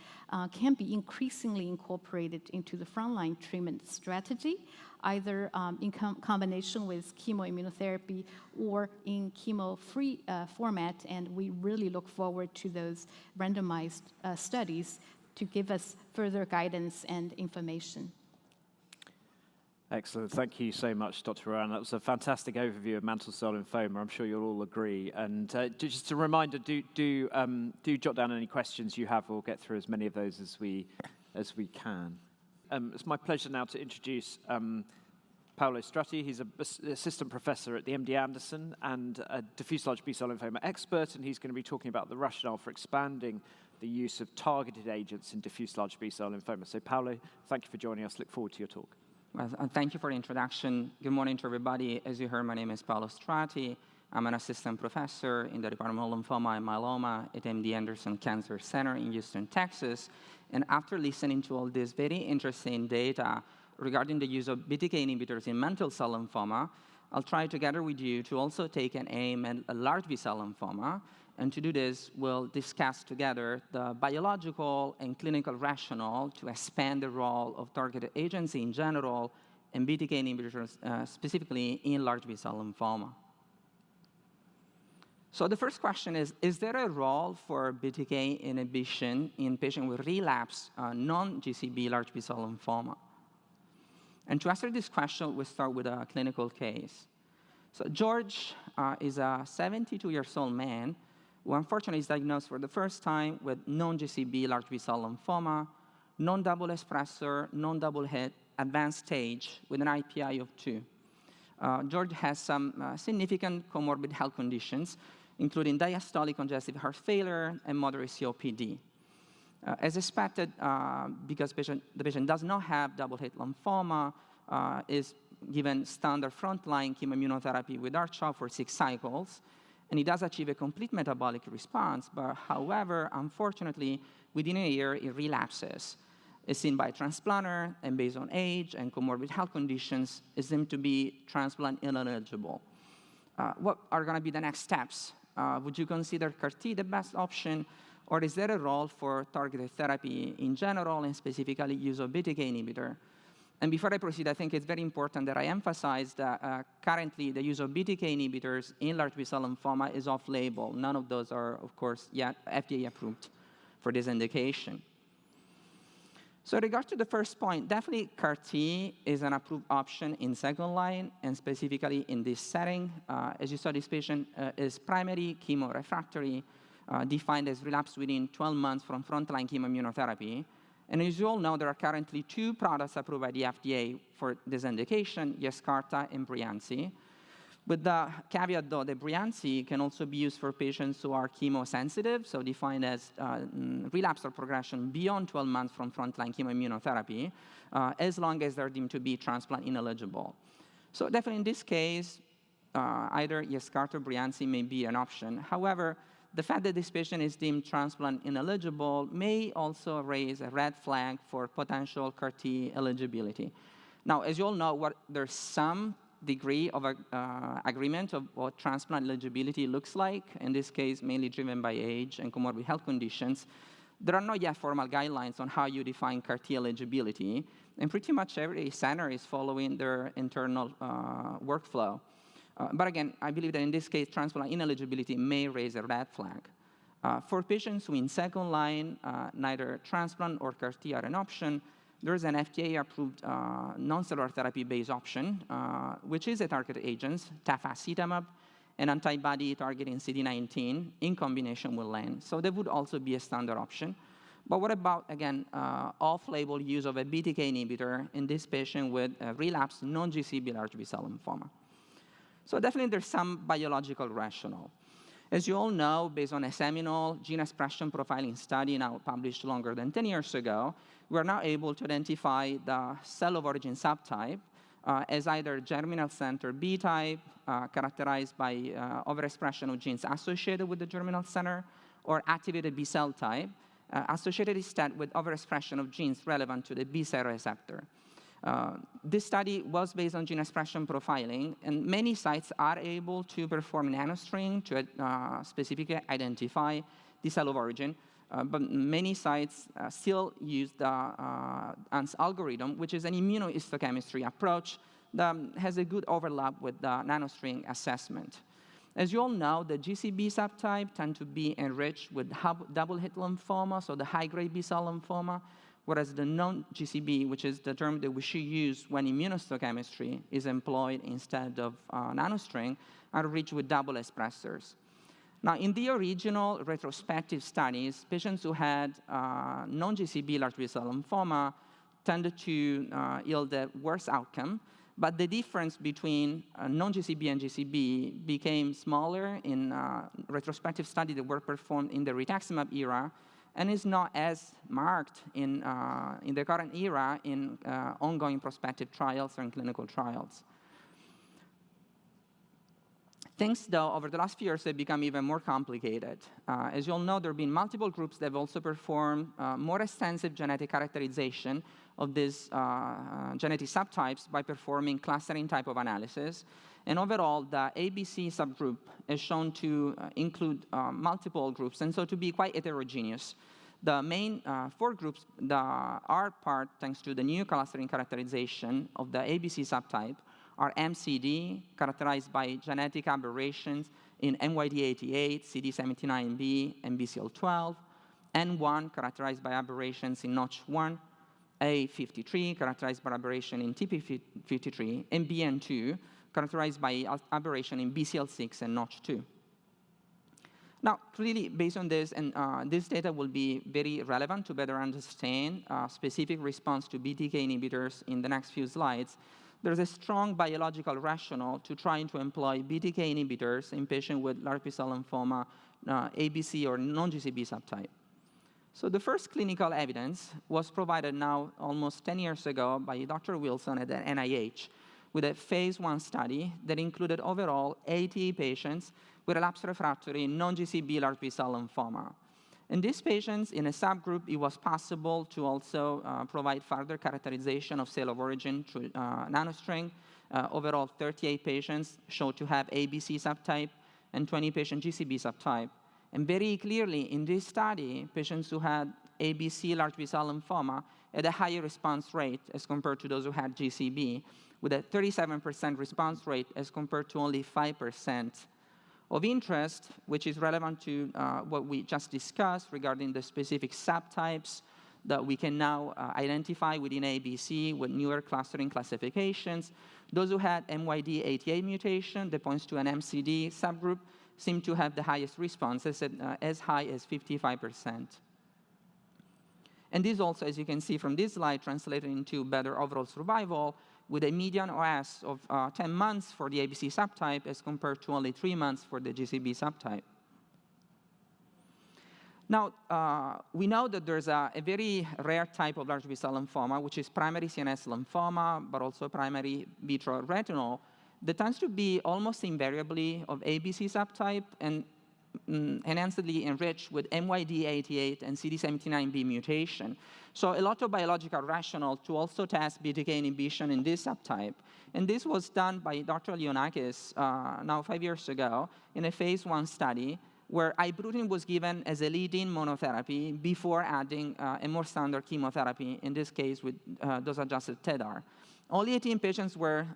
can be increasingly incorporated into the frontline treatment strategy, either in combination with chemoimmunotherapy or in chemo-free format, and we really look forward to those randomized studies to give us further guidance and information. Excellent. Thank you so much, Dr. Rowan. That was a fantastic overview of mantle cell lymphoma. I'm sure you'll all agree. And just a reminder, do jot down any questions you have. We'll get through as many of those as we can. It's my pleasure now to introduce Paolo Strati. He's an assistant professor at the MD Anderson and a diffuse large B-cell lymphoma expert, and he's going to be talking about the rationale for expanding the use of targeted agents in diffuse large B-cell lymphoma. So, Paolo, thank you for joining us. Look forward to your talk. Well, thank you for the introduction. Good morning to everybody. As you heard, my name is Paolo Strati. I'm an assistant professor in the Department of Lymphoma and Myeloma at MD Anderson Cancer Center in Houston, Texas. And after listening to all this very interesting data regarding the use of BTK inhibitors in mantle cell lymphoma, I'll try together with you to also take an aim at a large B-cell lymphoma. And to do this, we'll discuss together the biological and clinical rationale to expand the role of targeted agents in general and BTK inhibitors, specifically in large B-cell lymphoma. So the first question is there a role for BTK inhibition in patients with relapsed non-GCB large B-cell lymphoma? And to answer this question, we start with a clinical case. So George is a 72-year-old man who unfortunately is diagnosed for the first time with non-GCB large B-cell lymphoma, non-double espressor, non-double hit, advanced stage with an IPI of 2. George has some significant comorbid health conditions, including diastolic congestive heart failure and moderate COPD. As expected, because the patient does not have double-hit lymphoma, is given standard frontline chemoimmunotherapy with R-CHOP for 6 cycles, and he does achieve a complete metabolic response, but however, unfortunately, within a year, it relapses. Is seen by a transplanter, and based on age and comorbid health conditions, is deemed to be transplant ineligible. What are going to be the next steps? Would you consider CAR-T the best option, or is there a role for targeted therapy in general, and specifically use of BTK inhibitor? And before I proceed, I think it's very important that I emphasize that currently the use of BTK inhibitors in large B-cell lymphoma is off-label. None of those are, of course, yet FDA approved for this indication. So in regard to the first point, definitely CAR-T is an approved option in second line, and specifically in this setting. As you saw, this patient is primary chemorefractory, defined as relapse within 12 months from frontline chemoimmunotherapy. And as you all know, there are currently 2 products approved by the FDA for this indication, Yescarta and Breyanzi. With the caveat, though, that Breyanzi can also be used for patients who are chemosensitive, so defined as relapse or progression beyond 12 months from frontline chemoimmunotherapy, as long as they're deemed to be transplant ineligible. So definitely in this case, either Yescarta or Breyanzi may be an option. However, the fact that this patient is deemed transplant ineligible may also raise a red flag for potential CAR-T eligibility. Now, as you all know, there's some degree of agreement of what transplant eligibility looks like, in this case mainly driven by age and comorbid health conditions. There are not yet formal guidelines on how you define CAR-T eligibility, and pretty much every center is following their internal workflow. But again, I believe that in this case, transplant ineligibility may raise a red flag. For patients who in second line, neither transplant or CAR-T are an option, there is an FDA-approved non-cellular therapy-based option, which is a targeted agent, tafasitamab, an antibody targeting CD19 in combination with LEN. So that would also be a standard option. But what about, again, off-label use of a BTK inhibitor in this patient with relapsed non-GCB large B-cell lymphoma? So definitely there's some biological rationale. As you all know, based on a seminal gene expression profiling study now published longer than 10 years ago, we are now able to identify the cell of origin subtype as either germinal center B type, characterized by overexpression of genes associated with the germinal center, or activated B cell type, associated instead with overexpression of genes relevant to the B cell receptor. This study was based on gene expression profiling, and many sites are able to perform nanostring to specifically identify the cell of origin, but many sites still use the ANS algorithm, which is an immunohistochemistry approach that has a good overlap with the nanostring assessment. As you all know, the GCB subtype tend to be enriched with double-hit lymphoma, so the high-grade B-cell lymphoma, whereas the non-GCB, which is the term that we should use when immunohistochemistry is employed instead of nanostring, are rich with double expressors. Now, in the original retrospective studies, patients who had non-GCB large B-cell lymphoma tended to yield a worse outcome, but the difference between non-GCB and GCB became smaller in retrospective studies that were performed in the rituximab era, and is not as marked in the current era in ongoing prospective trials and clinical trials. Things, though, over the last few years have become even more complicated. As you all know, there have been multiple groups that have also performed more extensive genetic characterization of these genetic subtypes by performing clustering type of analysis. And overall, the ABC subgroup is shown to include multiple groups, and so to be quite heterogeneous. The main four groups are part, thanks to the new clustering characterization of the ABC subtype, are MCD, characterized by genetic aberrations in MYD88, CD79B, and BCL12, N1, characterized by aberrations in Notch1, A53, characterized by aberration in TP53, and BN2, characterized by aberration in BCL6 and Notch2. Now, clearly, based on this, and this data will be very relevant to better understand specific response to BTK inhibitors in the next few slides, there's a strong biological rationale to trying to employ BTK inhibitors in patients with large B-cell lymphoma, ABC or non-GCB subtype. So the first clinical evidence was provided now almost 10 years ago by Dr. Wilson at the NIH with a phase 1 study that included overall 80 patients with relapsed refractory non-GCB large B-cell lymphoma. In these patients, in a subgroup, it was possible to also provide further characterization of cell of origin through nanostring. Overall, 38 patients showed to have ABC subtype and 20 patients GCB subtype. And very clearly, in this study, patients who had ABC large B-cell lymphoma had a higher response rate as compared to those who had GCB, with a 37% response rate as compared to only 5%. Of interest, which is relevant to what we just discussed regarding the specific subtypes that we can now identify within ABC with newer clustering classifications, those who had MYD88 mutation that points to an MCD subgroup seem to have the highest responses at as high as 55%. And this also, as you can see from this slide, translated into better overall survival with a median OS of 10 months for the ABC subtype as compared to only 3 months for the GCB subtype. Now, we know that there's a very rare type of large B-cell lymphoma, which is primary CNS lymphoma, but also primary vitreoretinal, that tends to be almost invariably of ABC subtype and enhancedly enriched with MYD88 and CD79B mutation. So a lot of biological rationale to also test BTK inhibition in this subtype. And this was done by Dr. Leonakis now 5 years ago in a phase 1 study where ibrutinib was given as a lead-in monotherapy before adding a more standard chemotherapy, in this case with dose-adjusted TEDAR. Only 18 patients were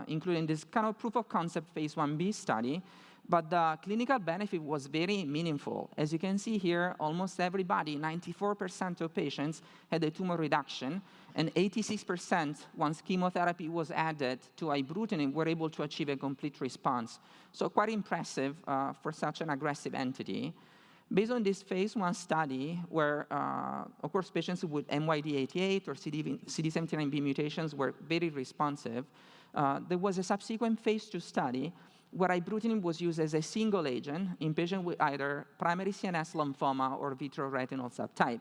included in this kind of proof of concept phase 1b study, but the clinical benefit was very meaningful. As you can see here, almost everybody, 94% of patients had a tumor reduction, and 86% once chemotherapy was added to ibrutinib were able to achieve a complete response. So quite impressive for such an aggressive entity. Based on this phase 1 study, where, of course, patients with MYD88 or CD79B mutations were very responsive, there was a subsequent phase 2 study where ibrutinib was used as a single agent in patients with either primary CNS lymphoma or vitreoretinal subtype.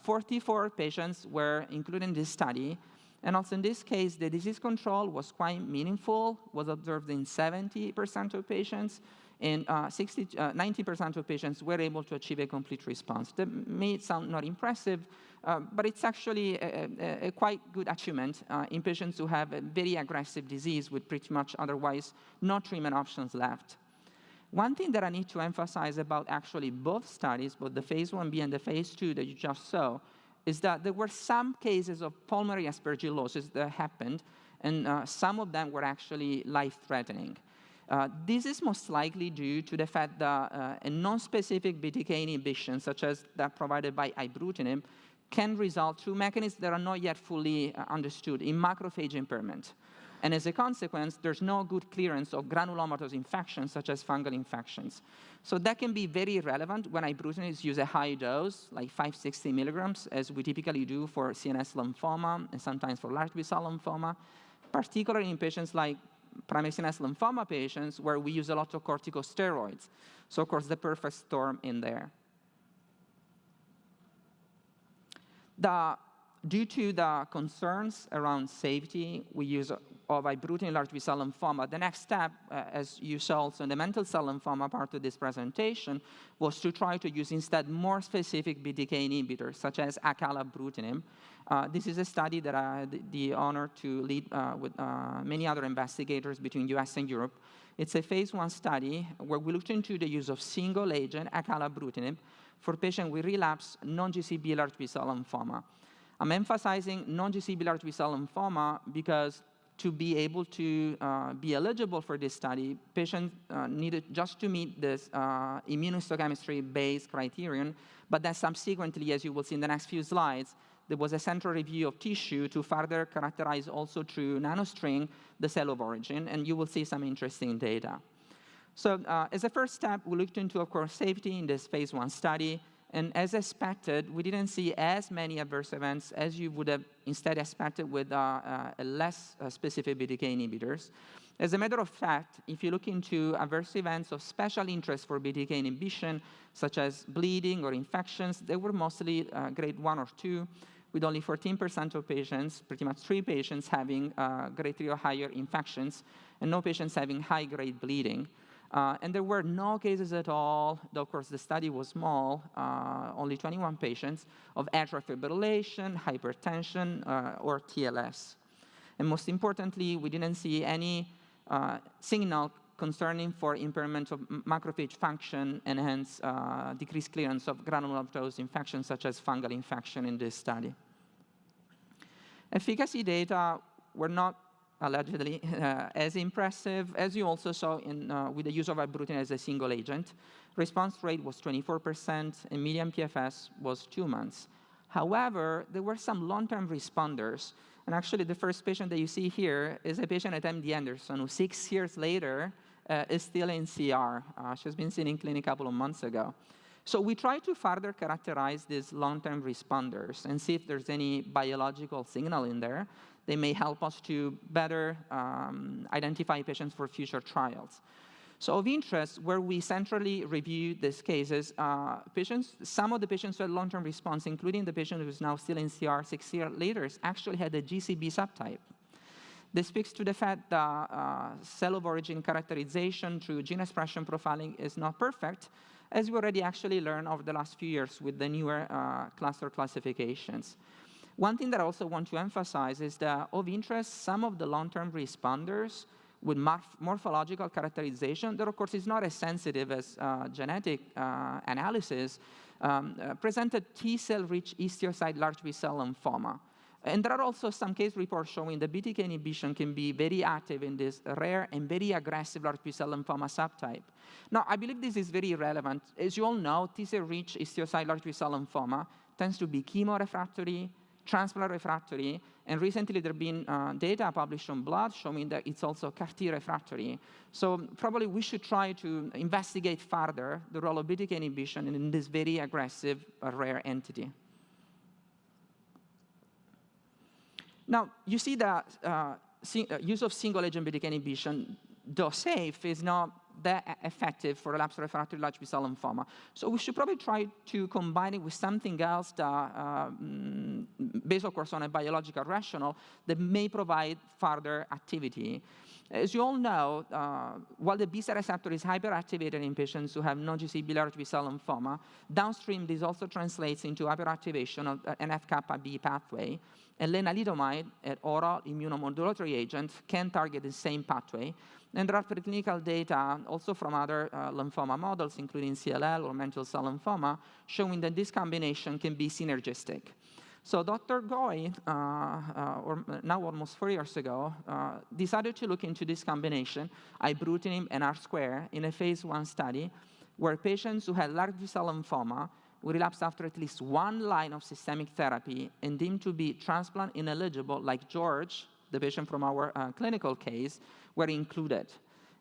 44 patients were included in this study, and also in this case, the disease control was quite meaningful, was observed in 70% of patients, and 90% of patients were able to achieve a complete response. That may sound not impressive, but it's actually a quite good achievement in patients who have a very aggressive disease with pretty much otherwise no treatment options left. One thing that I need to emphasize about actually both studies, both the phase 1b and the phase 2 that you just saw, is that there were some cases of pulmonary aspergillosis that happened, and some of them were actually life-threatening. This is most likely due to the fact that a non-specific BTK inhibition, such as that provided by ibrutinib, can result through mechanisms that are not yet fully understood in macrophage impairment. And as a consequence, there's no good clearance of granulomatous infections, such as fungal infections. So that can be very relevant when ibrutinib is used at high dose, like 560 milligrams, as we typically do for CNS lymphoma and sometimes for large B-cell lymphoma, particularly in patients like primary CNS lymphoma patients where we use a lot of corticosteroids. So, of course, the perfect storm in there. Due to the concerns around safety, we use of ibrutinib large B-cell lymphoma. The next step, as you saw also in the mantle cell lymphoma part of this presentation, was to try to use instead more specific BTK inhibitors, such as acalabrutinib. This is a study that I had the honor to lead with many other investigators between US and Europe. It's a phase 1 study where we looked into the use of single agent acalabrutinib for patients with relapsed non-GCB large B-cell lymphoma. I'm emphasizing non-GCB large B-cell lymphoma because to be able to be eligible for this study, patients needed just to meet this immunohistochemistry-based criterion, but then subsequently, as you will see in the next few slides, there was a central review of tissue to further characterize also through nanostring the cell of origin, and you will see some interesting data. So as a first step, we looked into, of course, safety in this phase 1 study. And as expected, we didn't see as many adverse events as you would have instead expected with less specific BTK inhibitors. As a matter of fact, if you look into adverse events of special interest for BTK inhibition, such as bleeding or infections, they were mostly grade 1 or 2, with only 14% of patients, pretty much 3 patients, having grade 3 or higher infections, and no patients having high-grade bleeding. And there were no cases at all, though of course the study was small, only 21 patients, of atrial fibrillation, hypertension, or TLS. And most importantly, we didn't see any signal concerning for impairment of macrophage function and hence decreased clearance of granulomatous infections such as fungal infection in this study. Efficacy data were not allegedly as impressive as you also saw in, with the use of ibrutinib as a single agent. Response rate was 24%, and median PFS was 2 months. However, there were some long-term responders, and actually the first patient that you see here is a patient at MD Anderson who 6 years later is still in CR. She's been seen in clinic a couple of months ago. So we try to further characterize these long-term responders and see if there's any biological signal in there. They may help us to better identify patients for future trials. So of interest, where we centrally reviewed these cases, some of the patients who had long-term response, including the patient who is now still in CR 6 years later, actually had a GCB subtype. This speaks to the fact that cell of origin characterization through gene expression profiling is not perfect, as we already actually learned over the last few years with the newer cluster classifications. One thing that I also want to emphasize is that of interest, some of the long-term responders with morphological characterization, that of course is not as sensitive as genetic analysis, presented T-cell-rich histiocyte large B-cell lymphoma. And there are also some case reports showing that BTK inhibition can be very active in this rare and very aggressive large B-cell lymphoma subtype. Now, I believe this is very relevant. As you all know, T-cell-rich histiocyte large B-cell lymphoma tends to be chemorefractory, transplant refractory, and recently there have been data published on blood showing that it's also CAR-T refractory. So probably we should try to investigate further the role of BTK inhibition in this very aggressive, rare entity. Now, you see that use of single-agent BTK inhibition, though safe, is not that effective for relapsed refractory large B-cell lymphoma. So we should probably try to combine it with something else that, based, of course, on a biological rationale, that may provide further activity. As you all know, while the B-cell receptor is hyperactivated in patients who have non-GCB large B-cell lymphoma, downstream this also translates into hyperactivation of NF-kappa B pathway, and lenalidomide, an oral immunomodulatory agent, can target the same pathway. And there are preclinical data also from other lymphoma models, including CLL or mantle cell lymphoma, showing that this combination can be synergistic. So Dr. Goy, now almost 4 years ago, decided to look into this combination, ibrutinib and R-square, in a phase 1 study where patients who had large B-cell lymphoma who relapsed after at least 1 line of systemic therapy and deemed to be transplant ineligible, like George, the patient from our clinical case, were included.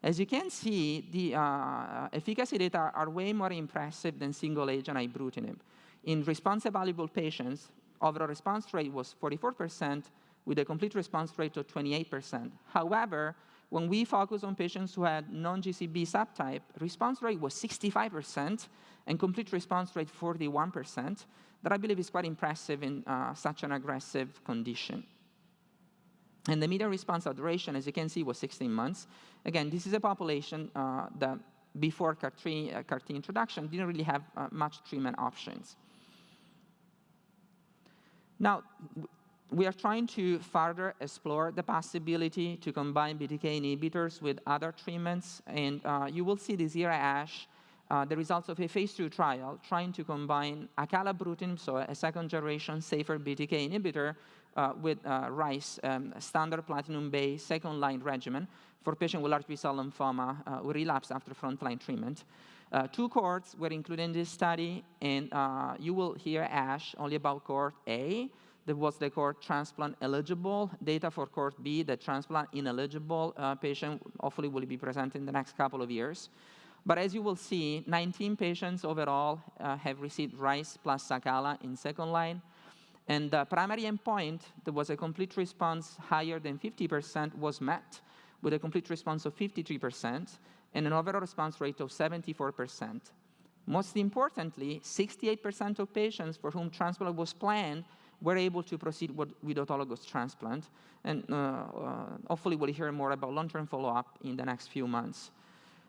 As you can see, the efficacy data are way more impressive than single-agent ibrutinib. In response-evaluable patients, overall response rate was 44%, with a complete response rate of 28%. However, when we focus on patients who had non-GCB subtype, response rate was 65%, and complete response rate 41%. That I believe is quite impressive in such an aggressive condition. And the median response duration, as you can see, was 16 months. Again, this is a population that before CAR-T introduction didn't really have much treatment options. Now, we are trying to further explore the possibility to combine BTK inhibitors with other treatments, and you will see this here at ASH the results of a phase 2 trial trying to combine acalabrutinib, so a second-generation safer BTK inhibitor, with RICE, standard platinum-based second-line regimen for patients with large B-cell lymphoma who relapsed after frontline treatment. 2 cohorts were included in this study, and you will hear ASH only about cohort A. That was the cohort transplant eligible. Data for cohort B, the transplant ineligible patient, hopefully will be presented in the next couple of years. But as you will see, 19 patients overall have received RICE plus Acala in second line. And the primary endpoint, there was a complete response higher than 50% was met, with a complete response of 53% and an overall response rate of 74%. Most importantly, 68% of patients for whom transplant was planned were able to proceed with autologous transplant. And hopefully we'll hear more about long-term follow-up in the next few months.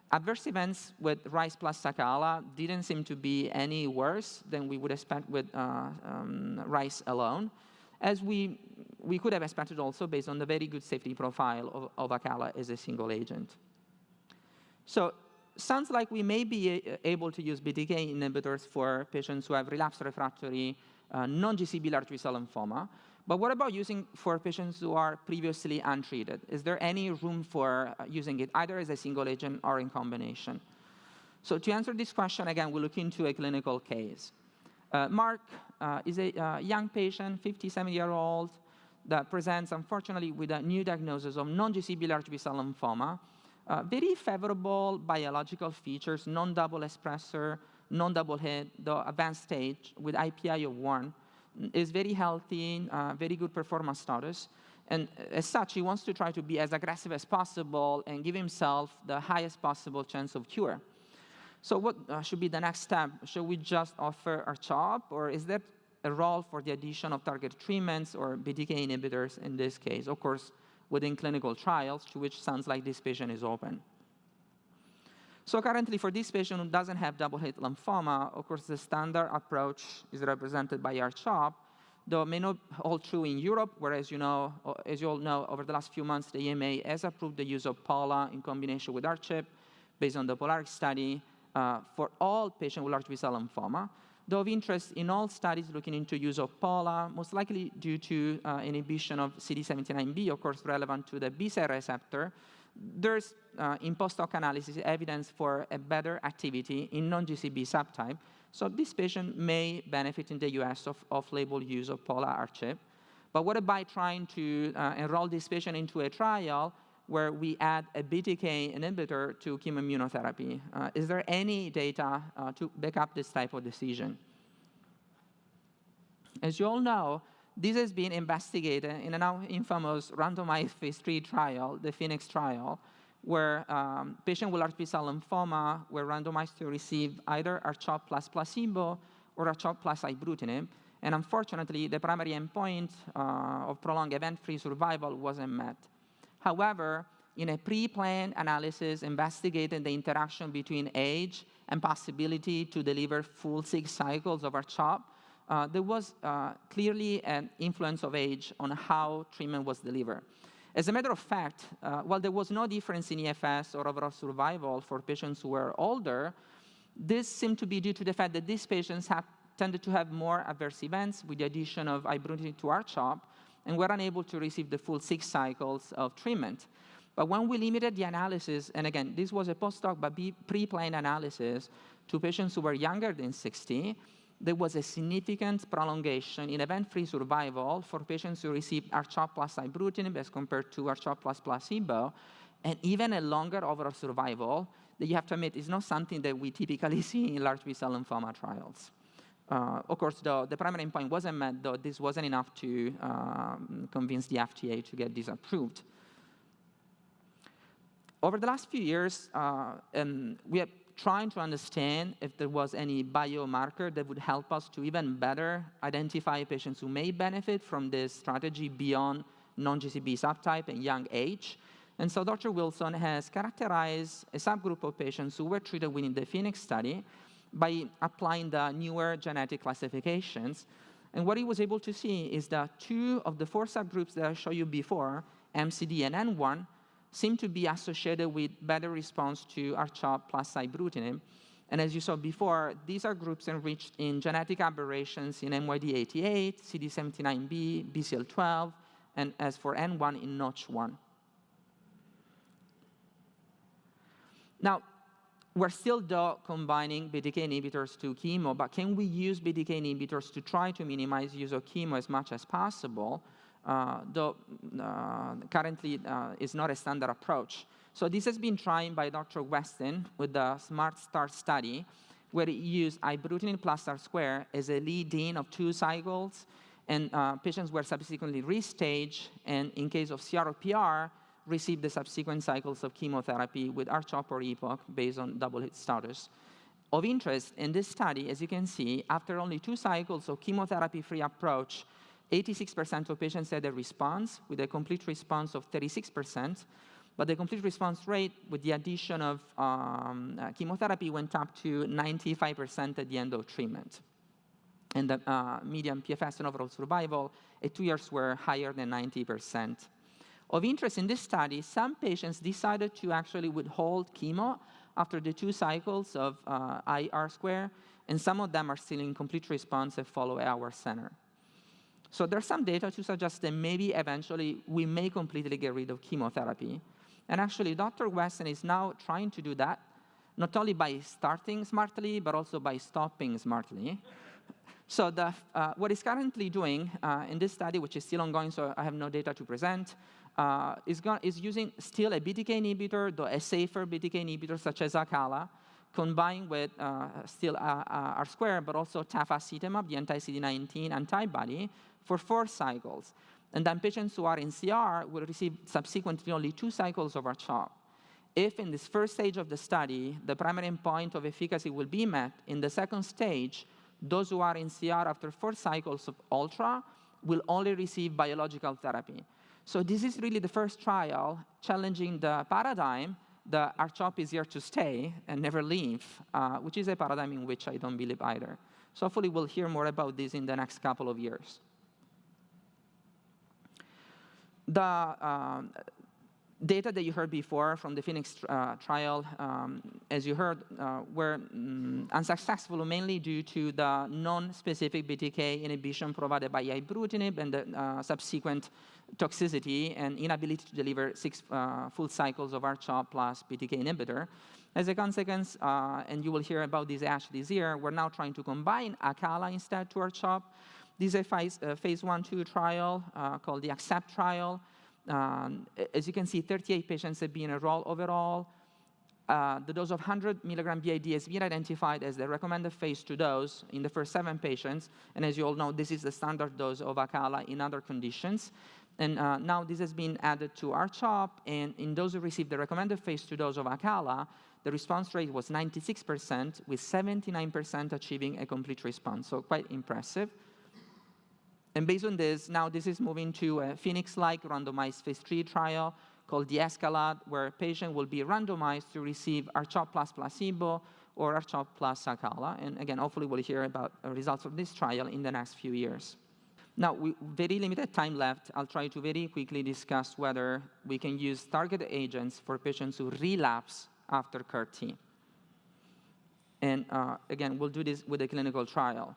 Adverse events with RICE plus Acala didn't seem to be any worse than we would expect with RICE alone, as we could have expected also based on the very good safety profile of Acala as a single agent. So sounds like we may be able to use BTK inhibitors for patients who have relapsed refractory non-GCB large B-cell lymphoma. But what about using for patients who are previously untreated? Is there any room for using it either as a single agent or in combination? So to answer this question, again, we'll look into a clinical case. Mark is a young patient, 57-year-old, that presents, unfortunately, with a new diagnosis of non-GCB large B-cell lymphoma. Very favorable biological features, non-double expressor, non-double hit, the advanced stage with IPI of 1. Is very healthy, very good performance status. And as such, he wants to try to be as aggressive as possible and give himself the highest possible chance of cure. So what should be the next step? Should we just offer R-CHOP, or is there a role for the addition of targeted treatments or BTK inhibitors in this case? Of course, within clinical trials, to which sounds like this patient is open. So currently, for this patient who doesn't have double-hit lymphoma, of course, the standard approach is represented by R-CHOP, though it may not hold true in Europe, where, as you all know, over the last few months, the EMA has approved the use of POLA in combination with R-CHOP, based on the POLARIX study, for all patients with large B-cell lymphoma. Though of interest in all studies looking into use of POLA, most likely due to inhibition of CD79B, of course, relevant to the B-cell receptor, there's, in post-hoc analysis, evidence for a better activity in non-GCB subtype. So this patient may benefit in the US of off-label use of POLA R-CHOP. But what about trying to enroll this patient into a trial where we add a BTK inhibitor to chemoimmunotherapy? Is there any data to back up this type of decision? As you all know, this has been investigated in a now infamous randomized phase 3 trial, the Phoenix trial, where patients with large B-cell lymphoma were randomized to receive either R-CHOP plus placebo or R-CHOP plus ibrutinib. And unfortunately, the primary endpoint of prolonged event-free survival wasn't met. However, in a pre-planned analysis investigating the interaction between age and possibility to deliver full 6 cycles of R-CHOP, there was clearly an influence of age on how treatment was delivered. As a matter of fact, while there was no difference in EFS or overall survival for patients who were older, this seemed to be due to the fact that these patients tended to have more adverse events with the addition of ibrutinib to R-CHOP and were unable to receive the full 6 cycles of treatment. But when we limited the analysis, and again, this was a post-hoc but pre-planned analysis to patients who were younger than 60, there was a significant prolongation in event-free survival for patients who received R-CHOP plus ibrutinib as compared to R-CHOP plus placebo, and even a longer overall survival that you have to admit is not something that we typically see in large B-cell lymphoma trials. Of course, the primary endpoint wasn't met, though this wasn't enough to convince the FDA to get this approved. Over the last few years, we have trying to understand if there was any biomarker that would help us to even better identify patients who may benefit from this strategy beyond non-GCB subtype and young age. And so Dr. Wilson has characterized a subgroup of patients who were treated within the Phoenix study by applying the newer genetic classifications. And what he was able to see is that 2 of the 4 subgroups that I showed you before, MCD and N1, seem to be associated with better response to R-CHOP plus ibrutinib. And as you saw before, these are groups enriched in genetic aberrations in MYD88, CD79B, BCL12, and as for N1 in Notch1. Now, we're still, though, combining BTK inhibitors to chemo, but can we use BTK inhibitors to try to minimize use of chemo as much as possible, though currently is not a standard approach. So this has been tried by Dr. Weston with the SMART STAR study, where he used ibrutinib plus R² as a lead-in of 2 cycles, and patients were subsequently restaged, and in case of CR or PR, received the subsequent cycles of chemotherapy with R-CHOP or EPOCH based on double hit status. Of interest in this study, as you can see, after only 2 cycles of chemotherapy-free approach, 86% of patients had a response, with a complete response of 36%, but the complete response rate with the addition of chemotherapy went up to 95% at the end of treatment. And the median PFS and overall survival at 2 years were higher than 90%. Of interest in this study, some patients decided to actually withhold chemo after the 2 cycles of IR², and some of them are still in complete response and follow our center. So there's some data to suggest that maybe eventually we may completely get rid of chemotherapy. And actually, Dr. Weston is now trying to do that, not only by starting smartly, but also by stopping smartly. So what he's currently doing in this study, which is still ongoing, so I have no data to present, is using still a BTK inhibitor, though a safer BTK inhibitor such as Acala, combined with still R², but also tafasitamab, the anti-CD19 antibody, for 4 cycles. And then patients who are in CR will receive subsequently only 2 cycles of R-CHOP. If in this first stage of the study, the primary endpoint of efficacy will be met, in the second stage, those who are in CR after 4 cycles of Ultra will only receive biological therapy. So this is really the first trial challenging the paradigm that R-CHOP is here to stay and never leave, which is a paradigm in which I don't believe either. So hopefully we'll hear more about this in the next couple of years. The data that you heard before from the Phoenix trial, as you heard, were unsuccessful mainly due to the non-specific BTK inhibition provided by ibrutinib and the subsequent toxicity and inability to deliver 6 full cycles of R-CHOP plus BTK inhibitor. As a consequence, and you will hear about this ASH this year, we're now trying to combine Acala instead to R-CHOP. This is a phase 1/2 trial called the ACCEPT trial. As you can see, 38 patients have been enrolled overall. The dose of 100 milligram BID has been identified as the recommended phase 2 dose in the first 7 patients. And as you all know, this is the standard dose of Acala in other conditions. And now this has been added to R-CHOP. And in those who received the recommended phase 2 dose of Acala, the response rate was 96%, with 79% achieving a complete response. So quite impressive. And based on this, now this is moving to a Phoenix-like randomized phase 3 trial called the Escalade, where a patient will be randomized to receive R-CHOP plus placebo or R-CHOP plus Acala. And again, hopefully we'll hear about results of this trial in the next few years. Now, very limited time left. I'll try to very quickly discuss whether we can use targeted agents for patients who relapse after CAR-T. And again, we'll do this with a clinical trial.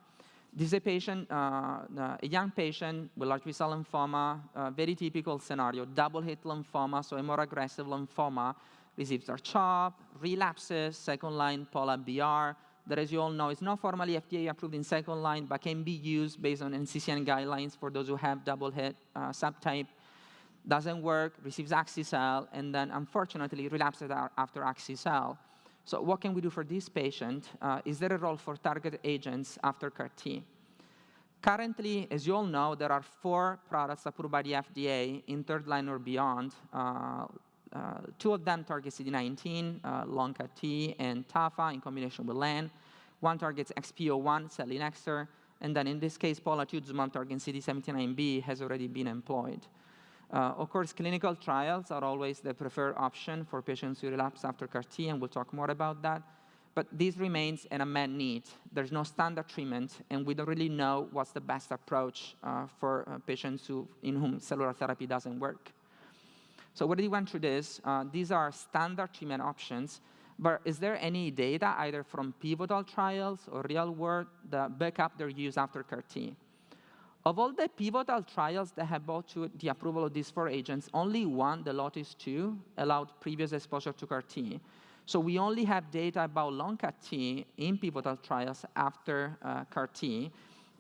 This is a patient, a young patient with large B-cell lymphoma, very typical scenario, double-hit lymphoma, so a more aggressive lymphoma, receives R-CHOP, relapses, second-line Pola-BR, that, as you all know, is not formally FDA approved in second-line, but can be used based on NCCN guidelines for those who have double-hit subtype. Doesn't work, receives Axi-cel, and then, unfortunately, relapses after Axi-cel. So what can we do for this patient? Is there a role for targeted agents after CAR-T? Currently, as you all know, there are 4 products approved by the FDA in third line or beyond. 2 of them target CD19, Lonca-T and Tafa in combination with LAN. 1 targets XPO1, selinexor, and then in this case, polatuzumab targeting CD79B has already been employed. Of course, clinical trials are always the preferred option for patients who relapse after CAR-T, and we'll talk more about that. But this remains an unmet need. There's no standard treatment, and we don't really know what's the best approach for patients in whom cellular therapy doesn't work. So we already went through this. These are standard treatment options, But is there any data, either from pivotal trials or real world, that back up their use after CAR T? Of all the pivotal trials that have brought to the approval of these 4 agents, only one, the LOTIS-2, allowed previous exposure to CAR T. So we only have data about long CAR T in pivotal trials after CAR T.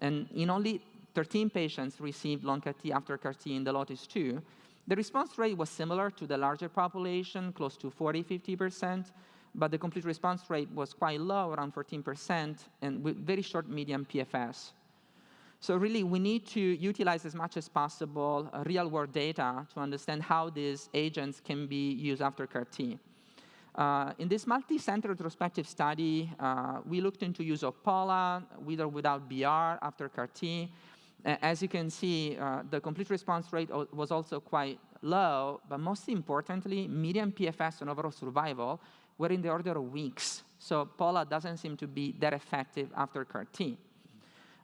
And in only 13 patients received long CAR T after CAR T in the LOTIS-2. The response rate was similar to the larger population, close to 40–50%, but the complete response rate was quite low, around 14%, and with very short median PFS. So really, we need to utilize as much as possible real-world data to understand how these agents can be used after CAR T. In this multi-center retrospective study, we looked into use of POLA, with or without BR after CAR T. As you can see, the complete response rate was also quite low, but most importantly, median PFS and overall survival were in the order of weeks. So POLA doesn't seem to be that effective after CAR T.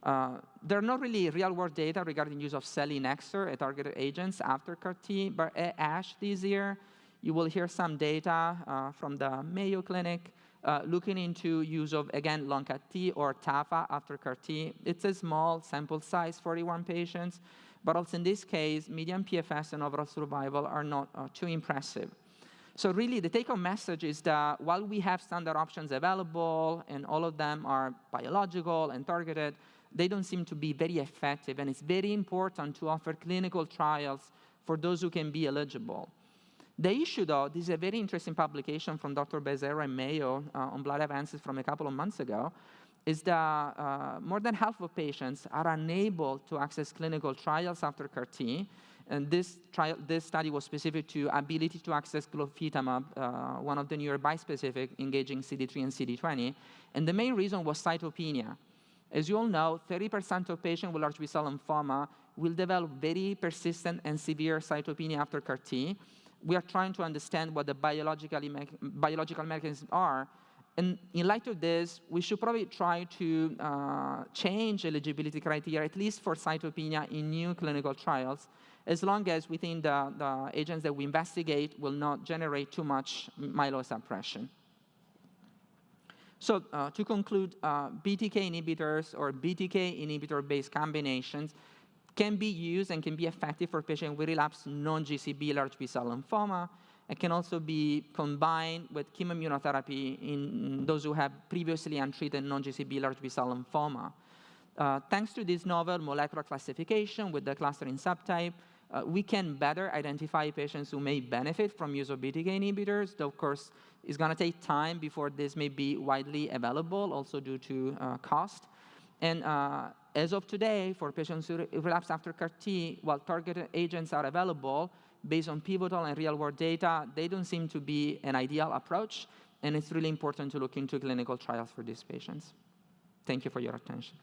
There are not really real-world data regarding use of selinexor, a targeted agents, after CAR T, but at ASH this year, you will hear some data from the Mayo Clinic looking into use of, again, long CAR T or TAFA after CAR T. It's a small sample size, 41 patients, but also in this case, median PFS and overall survival are not too impressive. So really, the take-home message is that while we have standard options available and all of them are biological and targeted, they don't seem to be very effective, and it's very important to offer clinical trials for those who can be eligible. The issue, though, this is a very interesting publication from Dr. Becerra and Mayo on blood advances from a couple of months ago, is that more than half of patients are unable to access clinical trials after CAR T. And this study was specific to ability to access glofitamab, one of the newer bispecific engaging CD3 and CD20. And the main reason was cytopenia. As you all know, 30% of patients with large B-cell lymphoma will develop very persistent and severe cytopenia after CAR T. We are trying to understand what the biological mechanisms are. And in light of this, we should probably try to change eligibility criteria, at least for cytopenia in new clinical trials, as long as we think the agents that we investigate will not generate too much myelosuppression. So to conclude, BTK inhibitors or BTK inhibitor-based combinations can be used and can be effective for patients with relapsed non-GCB large B-cell lymphoma. It can also be combined with chemoimmunotherapy in those who have previously untreated non-GCB large B-cell lymphoma. Thanks to this novel molecular classification with the clustering subtype, we can better identify patients who may benefit from use of BTK inhibitors, though of course it's going to take time before this may be widely available, also due to cost. And as of today, for patients who relapse after CAR T, while targeted agents are available, based on pivotal and real-world data, they don't seem to be an ideal approach, and it's really important to look into clinical trials for these patients. Thank you for your attention.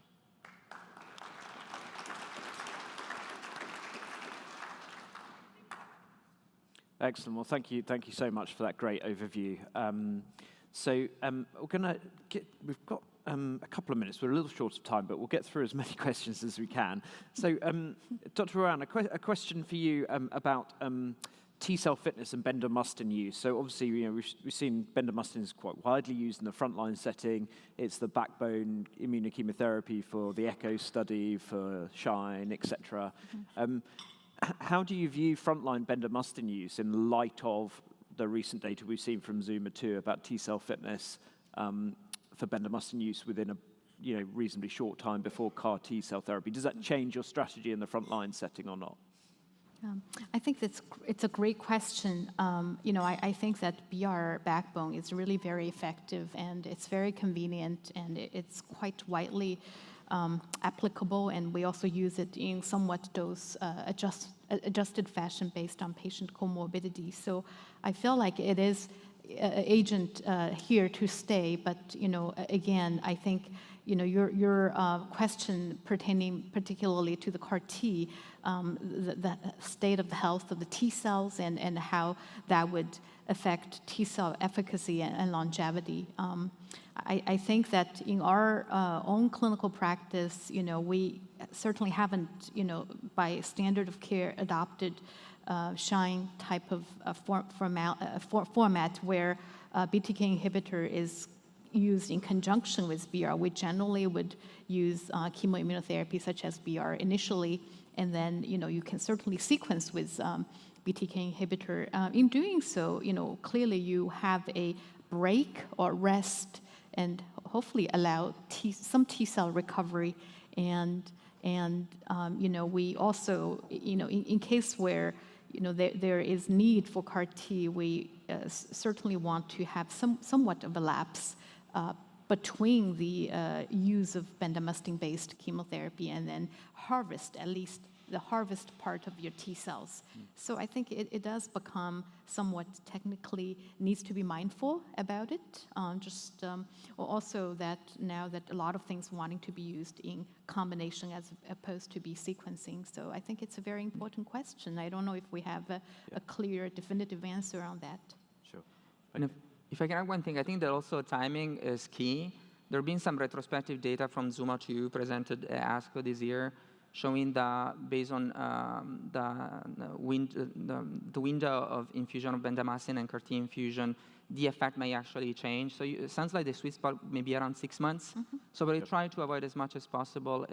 Excellent. Well, thank you so much for that great overview. We've got a couple of minutes. We're a little short of time, but we'll get through as many questions as we can. So, Dr. Rowan, a question for you about T-cell fitness and bendamustine use. So obviously, we've seen bendamustine is quite widely used in the frontline setting. It's the backbone immunochemotherapy for the ECHO study, for SHINE, etc. How do you view frontline bendamustine use in light of the recent data we've seen from ZUMA-2 about T-cell fitness for bendamustine use within a reasonably short time before CAR T-cell therapy? Does that change your strategy in the frontline setting or not? I think it's a great question. I think that BR backbone is really very effective, and it's very convenient, and it's quite widely applicable, and we also use it in somewhat dose adjusted fashion based on patient comorbidity. So I feel like it is an agent here to stay, but again, I think your question pertaining particularly to the CAR T, the state of the health of the T cells and how that would affect T cell efficacy and longevity. I think that in our own clinical practice, we certainly haven't, by standard of care, adopted SHINE type of format where BTK inhibitor is used in conjunction with BR. We generally would use chemoimmunotherapy such as BR initially, and then you can certainly sequence with BTK inhibitor. In doing so, clearly you have a break or rest, and hopefully allow some T cell recovery, and we also in case where there is need for CAR T, we certainly want to have somewhat of a lapse between the use of bendamustine-based chemotherapy and then harvest, at least the harvest part of your T cells. So I think it does become somewhat technically needs to be mindful about it. Also that now that a lot of things wanting to be used in combination as opposed to be sequencing. So I think it's a very important question. I don't know if we have a clear, definitive answer on that. Sure. And if I can add one thing, I think that also timing is key. There have been some retrospective data from ZUMA-2 presented at ASCO this year, showing that based on the window of infusion of bendamustine and CAR T infusion, the effect may actually change. So it sounds like the sweet spot may be around 6 months. So we try to avoid as much as possible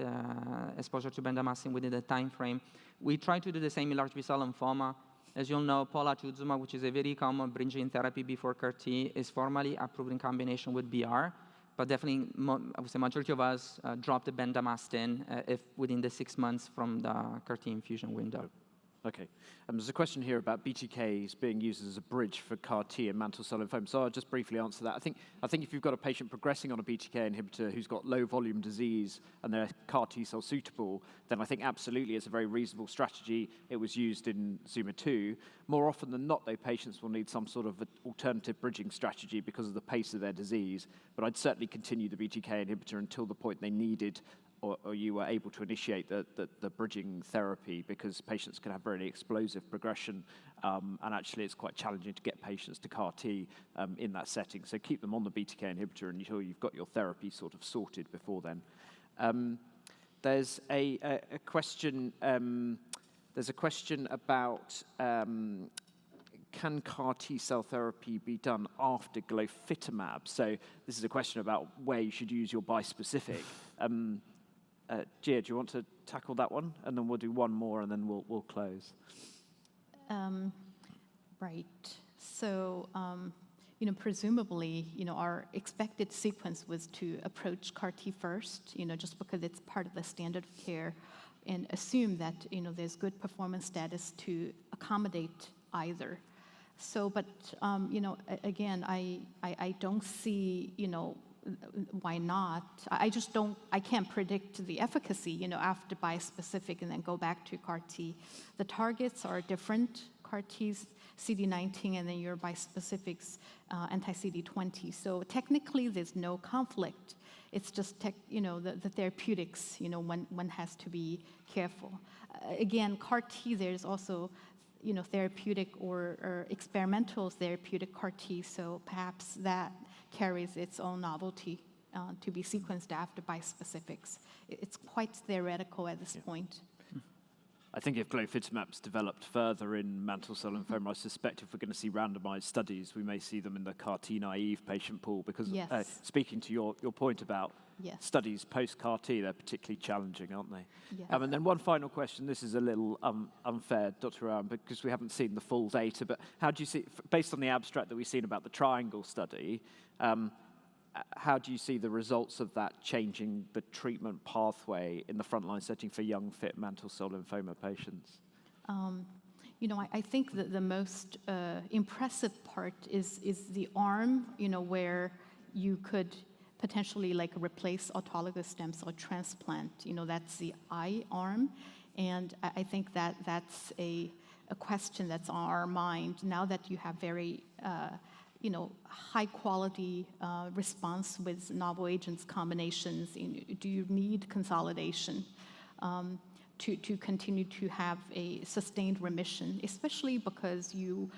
exposure to bendamustine within the time frame. We try to do the same in large B-cell lymphoma. As you'll know, polatuzumab, which is a very common bridging therapy before CAR T, is formally approved in combination with BR. But definitely, I would say majority of us drop the bendamustine if within the 6 months from the CAR T infusion window. Okay. There's a question here about BTKs being used as a bridge for CAR T and mantle cell lymphoma. So I'll just briefly answer that. I think if you've got a patient progressing on a BTK inhibitor who's got low volume disease and they're CAR T cell suitable, then I think absolutely it's a very reasonable strategy. It was used in ZUMA-2. More often than not, though, patients will need some sort of alternative bridging strategy because of the pace of their disease. But I'd certainly continue the BTK inhibitor until the point they needed or you were able to initiate the bridging therapy, because patients can have very explosive progression, and actually it's quite challenging to get patients to CAR T in that setting. So keep them on the BTK inhibitor until you've got your therapy sort of sorted before then. There's a question. There's a question about can CAR T cell therapy be done after glofitamab? So this is a question about where you should use your bispecific. Gia, do you want to tackle that one? And then we'll do one more, and then we'll close. Right. So, presumably, our expected sequence was to approach CAR T first, just because it's part of the standard of care, and assume that, there's good performance status to accommodate either. So, but, again, I don't see, why not? I can't predict the efficacy, after bispecific and then go back to CAR T. The targets are different. CAR T's CD19 and then your bispecifics anti-CD20. So technically there's no conflict. It's just, the therapeutics, one has to be careful. Again, CAR T, there's also therapeutic or experimental therapeutic CAR T, so perhaps that carries its own novelty to be sequenced after bispecifics. It's quite theoretical at this point. I think if glofitamab's developed further in mantle cell lymphoma, I suspect if we're going to see randomized studies, we may see them in the CAR T naive patient pool, because speaking to your point about studies post-CAR T, they're particularly challenging, aren't they? Yes. And then one final question. This is a little unfair, Dr. Rowan, because we haven't seen the full data, but how do you see, based on the abstract that we've seen about the triangle study, how do you see the results of that changing the treatment pathway in the frontline setting for young, fit mantle cell lymphoma patients? I think that the most impressive part is the arm, where you could potentially replace autologous stem cell transplant. That's the I arm, and I think that's a question that's on our mind now that you have very high quality response with novel agents combinations. Do you need consolidation to continue to have a sustained remission, especially because you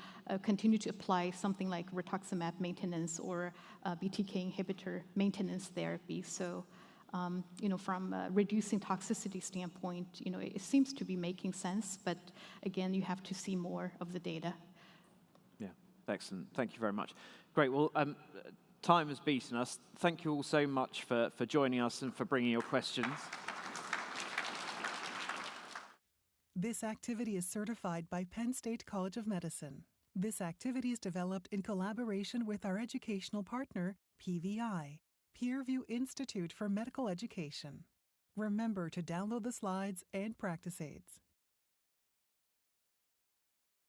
continue to apply something like rituximab maintenance or BTK inhibitor maintenance therapy? So from a reducing toxicity standpoint, it seems to be making sense, but again, you have to see more of the data. Yeah, excellent. Thank you very much. Great. Well, time has beaten us. Thank you all so much for joining us and for bringing your questions. This activity is certified by Penn State College of Medicine. This activity is developed in collaboration with our educational partner, PVI, Peerview Institute for Medical Education. Remember to download the slides and practice aids.